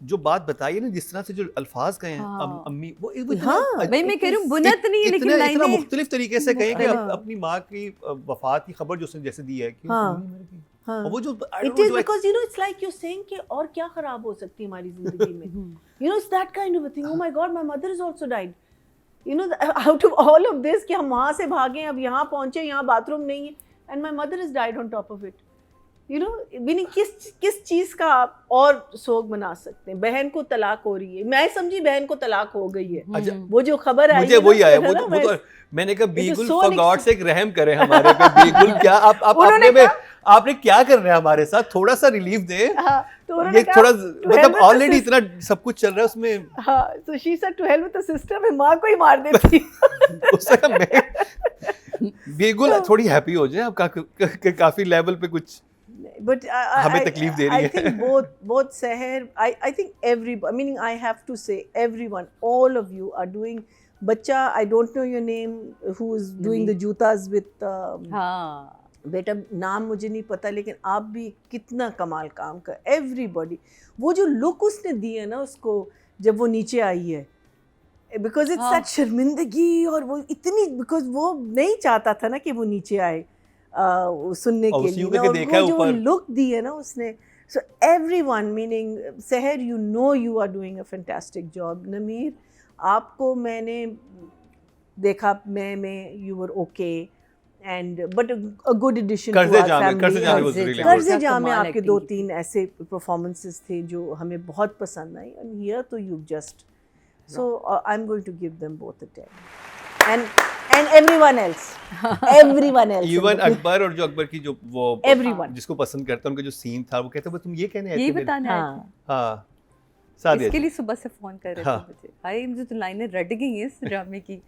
जो बात बताई है ना, जिस तरह से जो अल्फाज कहे हैं, हाँ। अम्मी, वो हाँ, भाई मैं कह रही हूँ बुनत नहीं है, लेकिन इतना लाइनें मुख्तलिफ तरीके से कहें कि हाँ। अपनी माँ की वफात की खबर जो उसने जैसे दी है कि हाँ। अम्मी मर गई। हाँ. और वो जो I don't It know, is जो because it's like you're saying कि और क्या खराब हो सकती है हमारी जिंदगी में. It's that kind of a thing. Oh my God, my mother has also died. Out of all of this कि हम वहाँ से भागे, अब यहाँ पहुँचे, यहाँ बाथरूम नहीं है, and my mother has died on top of it. Meaning किस चीज़ का आप और सोग बना सकते हैं. बहन को तलाक हो रही है, मैं समझी बहन को तलाक हो गई है. अच्छा, वो जो खबर आई मुझे है ना, वही आया, है वो ना, तो मैंने कहा is बीगुल so फॉर गॉड से एक रहम करे हमारे पे। बीगुल क्या आपने क्या करना है हमारे साथ, थोड़ा सा रिलीफ दे। हाँ, तो उन्होंने ये कहा, थोड़ा "To hell मतलब with the ऑलरेडी इतना सब कुछ चल रहा है उसमें। हाँ, so she said to hell with the system, मैं माँ को ही मार देती. उससे कहा मैं बीगुल थोड़ी हैप्पी हो जाए, अब काफी लेवल पे कुछ But हमें तकलीफ दे रही I है। think both Seher, I think meaning I have to say everyone, all of you are doing. बच्चा, I don't know your name, who is doing the जूतास with. हाँ बेटा नाम मुझे नहीं पता, लेकिन आप भी कितना कमाल काम कर. Everybody, वो जो लुक उसने दी है ना उसको जब वो नीचे आई है, because it's that शर्मिंदगी, और वो इतनी, because वो नहीं चाहता था ना कि वो नीचे आए सुनने के लिए ना, और वो जो लुक दी है ना उसने. So everyone, meaning Seher, you are doing a fantastic job. Nameer, आपको मैंने देखा, मैं you were okay, and but a good addition to our family. कर्ज़े जाम में आपके 2-3 ऐसे performances थे जो हमें बहुत पसंद आई, and here तो you just, so I'm going to give them both a 10. and everyone else. Even Akbar और जो अकबर की जो वो Everyone. जिसको पसंद करता है उनका जो सीन था वो कहते हैं तुम ये कहने आए यही थे मेरे-" बताने आए थे। हाँ. हाँ सादिया इसके जी। लिए सुबह से फोन कर रहे थे हाँ। मुझे, भाई मुझे तो लाइनें रट गई हैं इस ड्रामे की।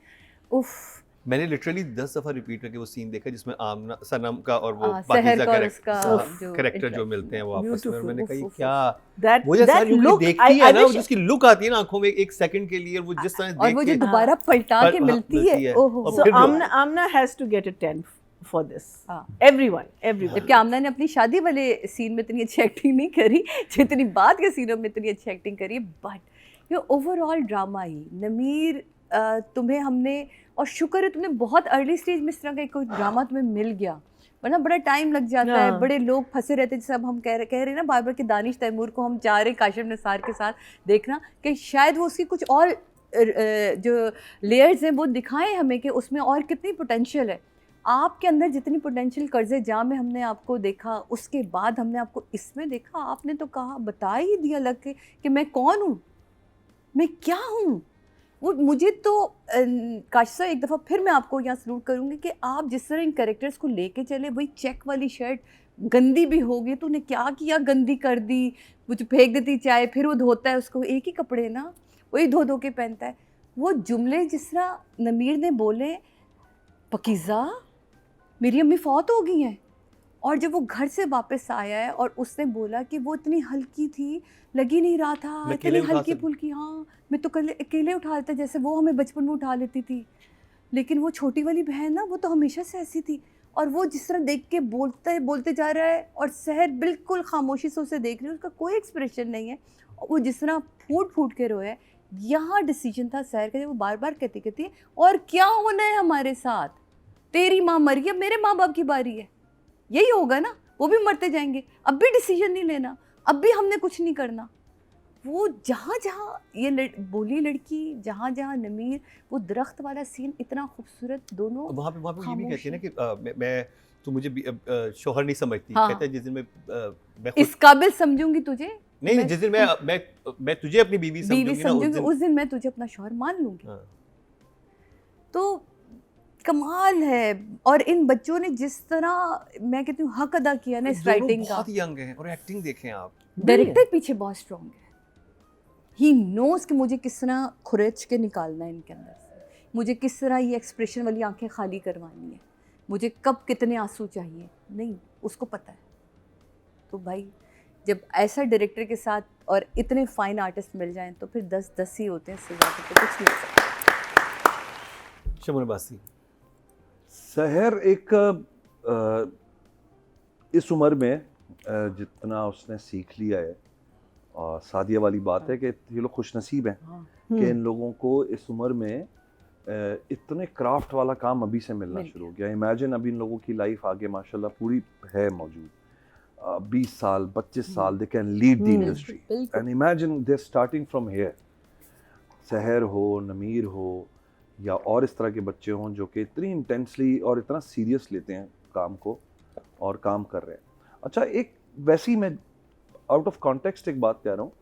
उफ। मैंने लिटरली 10 दफा रिपीट करके वो सीन देखा जिसमें आमना सनम का और वो सहर पाकिज़ा का और उसका जो कैरेक्टर जो interaction मिलते हैं वो आपस में, और Beautiful. मैंने कहा ये उफ, क्या that वो जैसा that जो look, देखती I है ना wish- जिसकी लुक आती है ना आंखों में एक सेकंड के लिए, वो जिस तरह और देख वो के जो दोबारा पलटा के हाँ, मिलती मिलती है। है, ओहो। और So फिर जो- Amna has to get a 10 for this. हाँ। Everyone. जबकि आमना ने अपनी शादी वाले सीन में इतनी अच्छी एक्टिंग नहीं करी जितनी बाद के सीनों में इतनी अच्छी एक्टिंग करी, बट ये ओवरऑल ड्रामा ही नमीर, तुम्हें हमने, और शुक्र है तुमने बहुत अर्ली स्टेज में इस तरह का एक कोई ड्रामा तुम्हें मिल गया, वरना बड़ा टाइम लग जाता है, हाँ। बड़े लोग फंसे रहते हैं। जैसे अब हम कह रहे हैं ना बार बार कि दानिश तैमूर को हम चाह रहे हैं काशिफ निसार के साथ देखना, कि शायद वो उसकी कुछ और जो लेयर्स हैं वो दिखाएं हमें कि उसमें और कितनी पोटेंशियल है। आपके अंदर जितनी पोटेंशियल कर्जे जहाँ में हमने आपको देखा, उसके बाद हमने आपको इसमें देखा, आपने तो कहा, बता ही दिया लग के कि मैं कौन हूँ, मैं क्या हूँ। वो मुझे तो काशिफ साहब एक दफ़ा फिर मैं आपको यहाँ सलूट करूँगी कि आप जिस तरह इन कैरेक्टर्स को लेके चले, वही चेक वाली शर्ट गंदी भी होगी तो उन्हें क्या किया, गंदी कर दी, वो जो फेंक देती चाय, फिर वो धोता है उसको, एक ही कपड़े ना वही धो धो के पहनता है। वो जुमले जिस तरह नमीर ने बोले, पकीज़ा मेरी अम्मी फौत हो गई हैं, और जब वो घर से वापस आया है और उसने बोला कि वो इतनी हल्की थी, लगी नहीं रहा था, मैं इतनी अकेले उठा हल्की सकती- फुल्की, हाँ मैं तो अकेले उठा लेता जैसे वो हमें बचपन में उठा लेती थी, लेकिन वो छोटी वाली बहन ना वो तो हमेशा से ऐसी थी। और वो जिस तरह देख के बोलते जा रहा है और सहर बिल्कुल खामोशी से उसे देख रही है, उसका कोई एक्सप्रेशन नहीं है, और वो जिस तरह फूट फूट के रोया है, यहाँ डिसीजन था सहर का, जब वो बार बार कहती और क्या होना है हमारे साथ, तेरी माँ मर गई, अब मेरे माँ बाप की बारी है, यही होगा ना, वो भी मरते जाएंगे, अब भी डिसीजन नहीं लेना, अब भी हमने कुछ नहीं करना। वो जहाँ जहाँ ये बोली लड़की, जहाँ जहाँ नमीर, वो दरख्त वाला सीन इतना खूबसूरत, दोनों वहाँ पे ये भी कहती है ना कि मैं तो मुझे शोहर नहीं समझती, हाँ। कहते हैं जिस दिन मैं इस काबिल समझूंगी तुझे, नहीं जिस दिन मैं तुझे अपनी बीवी बीवी समझूंगी समझूंगी, उस दिन मैं तुझे अपना शौहर मान लूंगी। हाँ। तो कमाल है। और इन बच्चों ने जिस तरह, मैं कहती हूँ, हक अदा किया ना इस दोनों राइटिंग का। बहुत यंग हैं और एक्टिंग देखें आप, डायरेक्टर पीछे बहुत स्ट्रॉन्ग है, ही नोज कि मुझे किस तरह खुरेच के निकालना है इनके अंदर से, मुझे किस तरह ये एक्सप्रेशन वाली आंखें खाली करवानी है, मुझे कब कितने आंसू चाहिए, नहीं उसको पता है। तो भाई जब ऐसा डायरेक्टर के साथ और इतने फाइन आर्टिस्ट मिल जाएं तो फिर 10-10 ही होते हैं, इससे ज़्यादा तो कुछ नहीं हो सकता। शमून अब्बासी। सहर एक इस उम्र में जितना उसने सीख लिया है, और सादिया वाली बात है कि ये लोग खुशनसीब हैं कि इन लोगों को इस उम्र में इतने क्राफ्ट वाला काम अभी से मिलना शुरू हो गया। इमेजिन अभी इन लोगों की लाइफ आगे माशाल्लाह पूरी है मौजूद, 20 साल 25 साल they can lead the industry, and imagine they starting from here. सहर हो, नमीर हो, या और इस तरह के बच्चे हों जो कि इतनी इंटेंसली और इतना सीरियस लेते हैं काम को और काम कर रहे हैं। अच्छा, एक वैसी मैं आउट ऑफ कॉन्टेक्स्ट एक बात कह रहा हूँ,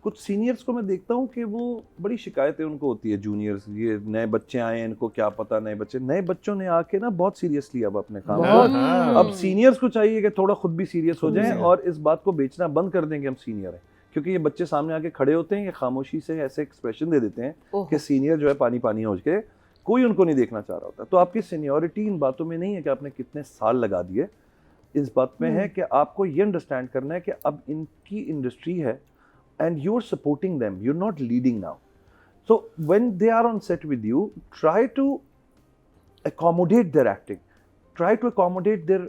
कुछ सीनियर्स को मैं देखता हूँ कि वो बड़ी शिकायतें उनको होती है, जूनियर्स, ये नए बच्चे आए हैं, इनको क्या पता, नए बच्चों ने आके ना बहुत सीरियसली अब अपने काम को, अब सीनियर्स को चाहिए कि थोड़ा खुद भी सीरियस हो जाएं और इस बात को बेचना बंद कर देंगे हम सीनियर हैं, क्योंकि ये बच्चे सामने आके खड़े होते हैं, ये खामोशी से ऐसे एक्सप्रेशन दे देते हैं कि सीनियर जो है पानी पानी हो के कोई उनको नहीं देखना चाह रहा होता। तो आपकी सीनियरिटी इन बातों में नहीं है कि आपने कितने साल लगा दिए, इस बात में है कि आपको ये अंडरस्टैंड करना है कि अब इनकी इंडस्ट्री है and you're supporting them, you're not leading now. So when they are on set with you, try to accommodate their acting, try to accommodate their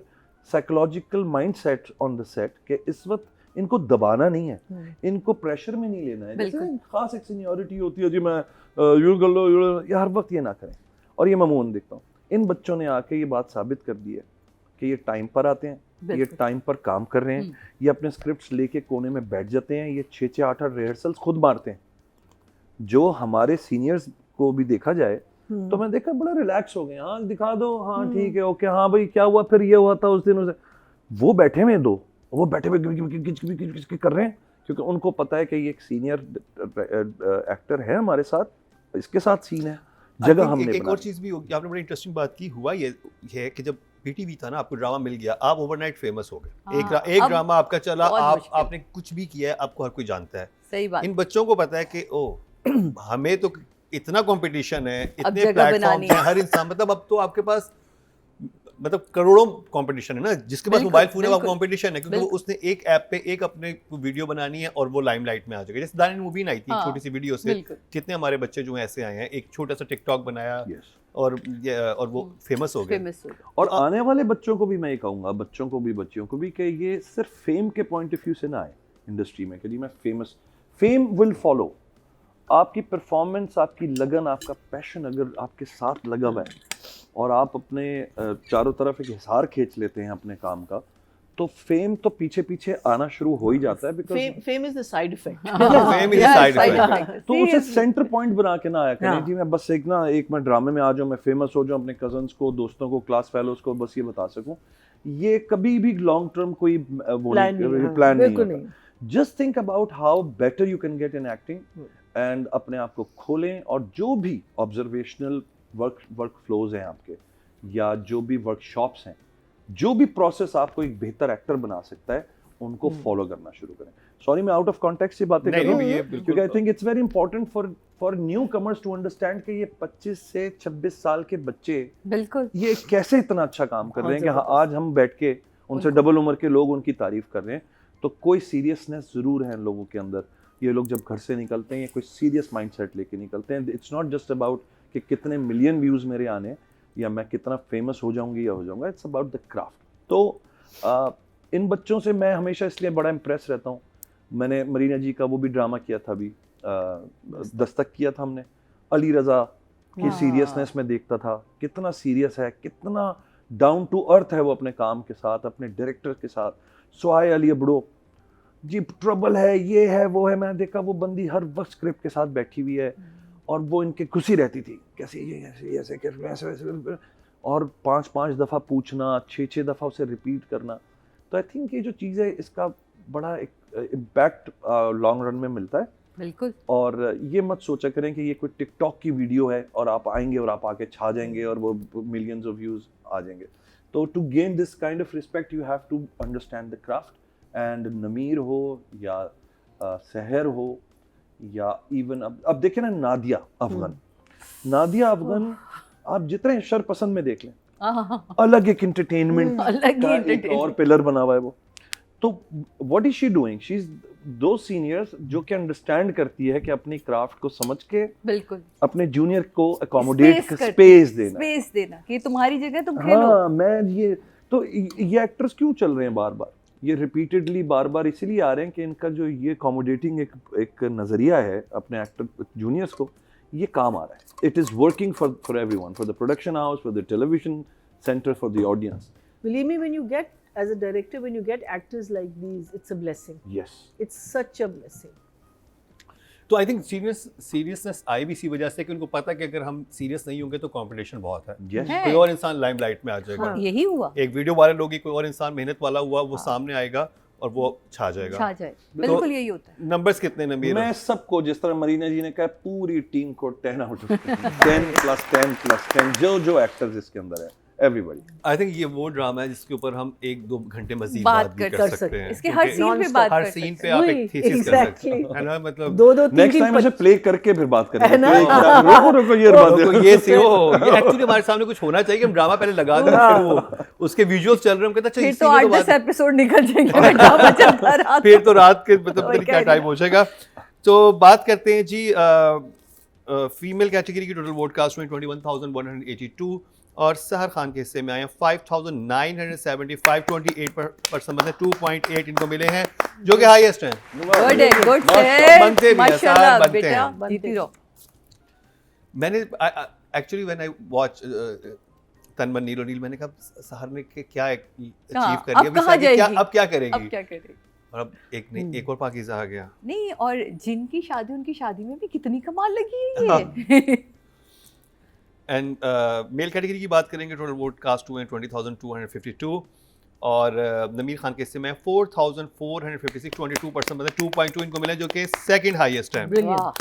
psychological mindset on the set कि इस वक्त इनको दबाना नहीं है, इनको pressure में नहीं लेना है। जैसे खास एक सीनियरिटी होती है जी, मैं यूँ कर लो, ये हर वक्त ये ना करें। और ये मामून देखता हूँ इन बच्चों ने आके ये बात साबित कर दी है कि ये टाइम पर आते हैं, ये टाइम पर काम कर रहे हैं, ये अपने स्क्रिप्ट्स लेके कोने में बैठ जाते हैं, ये 6-8 रिहर्सल्स खुद मारते हैं। जो हमारे सीनियर्स को भी देखा जाए तो मैं देखा बड़ा रिलैक्स हो गए, हाँ दिखा दो, हाँ ठीक है, ओके, हाँ भाई क्या हुआ, फिर ये हुआ था उस दिन, उसे वो बैठे हुए वो बैठे हुए कर रहे हैं, क्योंकि उनको पता है कि ये एक सीनियर एक्टर है हमारे साथ, इसके साथ सीन है, जगह हमने एक बना और दी। चीज़ भी होगी, आपने बड़ी इंटरेस्टिंग बात की, हुआ ये है कि जब पीटीवी था ना, आपको ड्रामा मिल गया, आप ओवरनाइट फेमस हो गए। हाँ, एक अब ड्रामा आपका चला, बहुत आप मुश्किल। आपने कुछ भी किया है, आपको हर कोई जानता है। सही बात। इन बच्चों को पता है कि ओ हमें तो इतना कंपटीशन है, इतने जगह प्लेटफॉर्म बनानी हैं, है। हर इंसान, मतलब अब तो आपके पास मतलब करोड़ों कंपटीशन है ना, जिसके पास बिल्कुल, मोबाइल फोन है वो बिल्कुल। कंपटीशन है, क्योंकि वो उसने एक ऐप पे एक अपने वीडियो बनानी है और वो लाइमलाइट में आ जाएगा। जैसे दानिश मूवीन आई थी, हाँ, छोटी सी वीडियो से बिल्कुल। कितने हमारे बच्चे जो हैं ऐसे आए हैं, एक छोटा सा टिकटॉक बनाया Yes. और वो फेमस हो गए। फेमस हो गया। और तो आने वाले बच्चों को भी मैं ये कहूँगा, बच्चों को भी बच्चियों को भी, कि ये सिर्फ फेम के पॉइंट ऑफ व्यू से ना आए इंडस्ट्री में कि जी मैं फेमस, फेम विल फॉलो। आपकी परफॉर्मेंस, आपकी लगन, आपका पैशन अगर आपके साथ लगा हुआ है और आप अपने चारों तरफ एक हिसार खींच लेते हैं अपने काम का, तो फेम तो पीछे पीछे आना शुरू हो ही जाता है। Because Fame is the side effect. Fame is a side effect. तो उसे सेंटर पॉइंट बना के ना आया करें हाँ। जी मैं बस एक मैं ड्रामे में आ जाऊं, मैं फेमस हो जाऊं, अपने कजन्स को, दोस्तों को, क्लास फेलोज को बस ये बता सकूं। ये कभी भी लॉन्ग टर्म कोई Plan नहीं, हाँ, प्लान बिल्कुल नहीं नहीं। होता। Just think about how better you can get in acting and अपने आप को खोलें, और जो भी ऑब्जर्वेशनल वर्क फ्लोज हैं आपके, या जो भी वर्कशॉप्स हैं, जो भी प्रोसेस आपको एक बेहतर एक्टर बना सकता है, उनको फॉलो करना शुरू करें। सॉरी मैं आउट ऑफ कॉन्टेक्स्ट से बातें कर नहीं, रहा नहीं, ये हूँ, बिल्कुल क्योंकि I think it's very important for newcomers to understand कि ये 25 से 26 साल के बच्चे बिल्कुल। ये कैसे इतना अच्छा काम कर रहे हैं कि हाँ, आज हम बैठ के उनसे डबल उम्र के लोग उनकी तारीफ कर रहे हैं। तो कोई सीरियसनेस जरूर है इन लोगों के अंदर। ये लोग जब घर से निकलते हैं, ये कोई सीरियस माइंडसेट लेके निकलते हैं। इट्स नॉट जस्ट अबाउट कि कितने मिलियन व्यूज मेरे आने या मैं कितना फेमस हो जाऊंगी या हो जाऊंगा। It's about the craft. तो इन बच्चों से मैं हमेशा इसलिए बड़ा इम्प्रेस रहता हूँ। मैंने मरीना जी का वो भी ड्रामा किया था, अभी दस्तक किया था हमने। अली रज़ा की हाँ। सीरियसनेस में देखता था, कितना सीरियस है, कितना डाउन टू अर्थ है वो अपने काम के साथ, अपने डायरेक्टर के साथ। सुहाय अली अबड़ो जी, ट्रबल है, ये है, वो है। मैंने देखा वो बंदी हर वक्त स्क्रिप्ट के साथ बैठी हुई है और वो इनके खुशी रहती थी, कैसे ये ऐसे ऐसे वैसे, और 5-5 दफ़ा पूछना, 6-6 दफ़ा उसे रिपीट करना। तो आई थिंक ये जो चीज़ है, इसका बड़ा एक इम्पैक्ट लॉन्ग रन में मिलता है। बिल्कुल। और ये मत सोचा करें कि ये कोई टिकटॉक की वीडियो है और आप आएंगे और आप आके छा जाएंगे और वो मिलियंस ऑफ व्यूज आ जाएंगे। तो to gain this kind of respect you have to understand the craft. And Namir हो या सहर हो या इवन अब देखें ना, नादिया अफगन, आप जितने शर पसंद में देख लें, अलग एक एंटरटेनमेंट अलग ही का एक और entertainment। पिलर बना हुआ है वो। तो what is she doing? She is दो सीनियर्स जो कि अंडरस्टैंड करती है कि अपनी क्राफ्ट को समझ के बिल्कुल। अपने जूनियर को अकोमोडेट Space करती स्पेस देना। स्पेस देना कि तुम्हारी जगह तुम खेलो। हाँ, मैं ये एक्टर्स क्यों चल रहे हैं बार बार, ये रिपीटेडली बार बार इसीलिए आ रहे हैं कि इनका जो ये अकोमोडेटिंग एक नजरिया है अपने एक्टर जूनियर्स को, ये काम आ रहा है। It is working for everyone, for the production house, for the television centre, for the audience. Believe me, when you get, as a director, when you get actors like these, it's a blessing. Yes, It's such a blessing. तो I think seriousness आई भी इसी वजह से कि उनको पता है कि अगर हम सीरियस नहीं होंगे तो कंपटीशन बहुत है, यस, है। कोई और इंसान लाइमलाइट में आ जाएगा। हाँ। यही हुआ। एक वीडियो वायरल होगी, कोई और इंसान मेहनत वाला हुआ, वो सामने आएगा और वो छा जाएगा। छा जाए। बिल्कुल यही होता है। नंबर्स कितने नमीर? मैं सबको, जिस तरह मरीना जी ने कहा, पूरी टीम को 10 आउट ऑफ 10 + 10 जो एक्टर्स इसके अंदर है, एवरीबॉडी। आई थिंक ये वो ड्रामा है जिसके ऊपर हम 1-2 घंटे मजीद बात बात भी कर कर सकते सकते हैं। इसके हर क्योंकि सीन पे non-stop, बात हर कर सीन सकते पे हैं। आप वही, एक थीसिस कर सकते exactly. हैं, है ना? मतलब 2-2 नेक्स्ट 3-3 टाइम ऐसे प्ले करके फिर बात करेंगे। है ना? Play करा- रुको ये बात ये सी हो, ये एक्चुअली हमारे सामने कुछ होना चाहिए कि हम ड्रामा पहले लगा दें, फिर वो उसके विजुअल्स चल रहे हैं, हम कहते हैं फिर अच्छा तो इसी में 8-10 बात- एपिसोड निकल जाएंगे। ड्रामा चलता रहा फिर तो रात के मतलब पता नहीं क्या वही टाइम हो जाएगा। तो बात करते हैं जी फीमेल कैटेगरी की टोटल वोट कास्ट में 21,182 और सहर खान के हिस्से में आए हैं 5,975, 28% मतलब 2.8 इनको मिले हैं, जो कि हाईएस्ट हैं। गुड है, गुड बनते भी है हैं, माशाल्लाह सारे बनते बेटा, हैं। जीती रहो। मैंने एक्चुअली व्हेन आई वॉच तन्मन नील ओनील, मैंने कहा सहर ने क्या अचीव हाँ, कर अब लिया, कहाँ जाएगी? अब क्या अब करेगी? क्या करें? और अब एक और पाकिज़ा आ गया। नहीं, और जिनकी शादी, उनकी शादी में भी कितनी कमाल लगी है ये। एंड मेल कैटेगरी की बात करेंगे, टोटल वोट कास्ट हुए हैं 20,252 और नमीर खान के हिस्से में 4,456, 22% मतलब 2.2 इनको मिला, जो कि सेकंड हाईएस्ट है। Brilliant. वाह।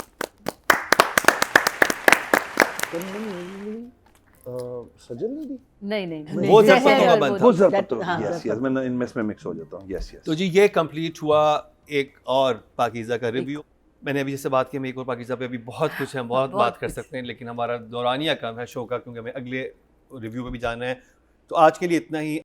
सजल ने दी? नहीं नहीं वो जहर ज़रपतों का और बंद था। वो that- ज़रपतों, हाँ, यस ज़रपतों। यस, मैं इनमें इसमें मिक्स हो जाता हूँ, यस यस। तो जी ये कंप्लीट हुआ एक और पाकीज़ा का रिव्यू। मैंने अभी जैसे बात की, हम एक और पाकीज़ा पे अभी बहुत कुछ है, बहुत बहुत बात कर कुछ। सकते हैं, लेकिन हमारा दौरानिया कम है शो का, क्योंकि हमें अगले रिव्यू पे भी जाना है। तो आज के लिए इतना ही।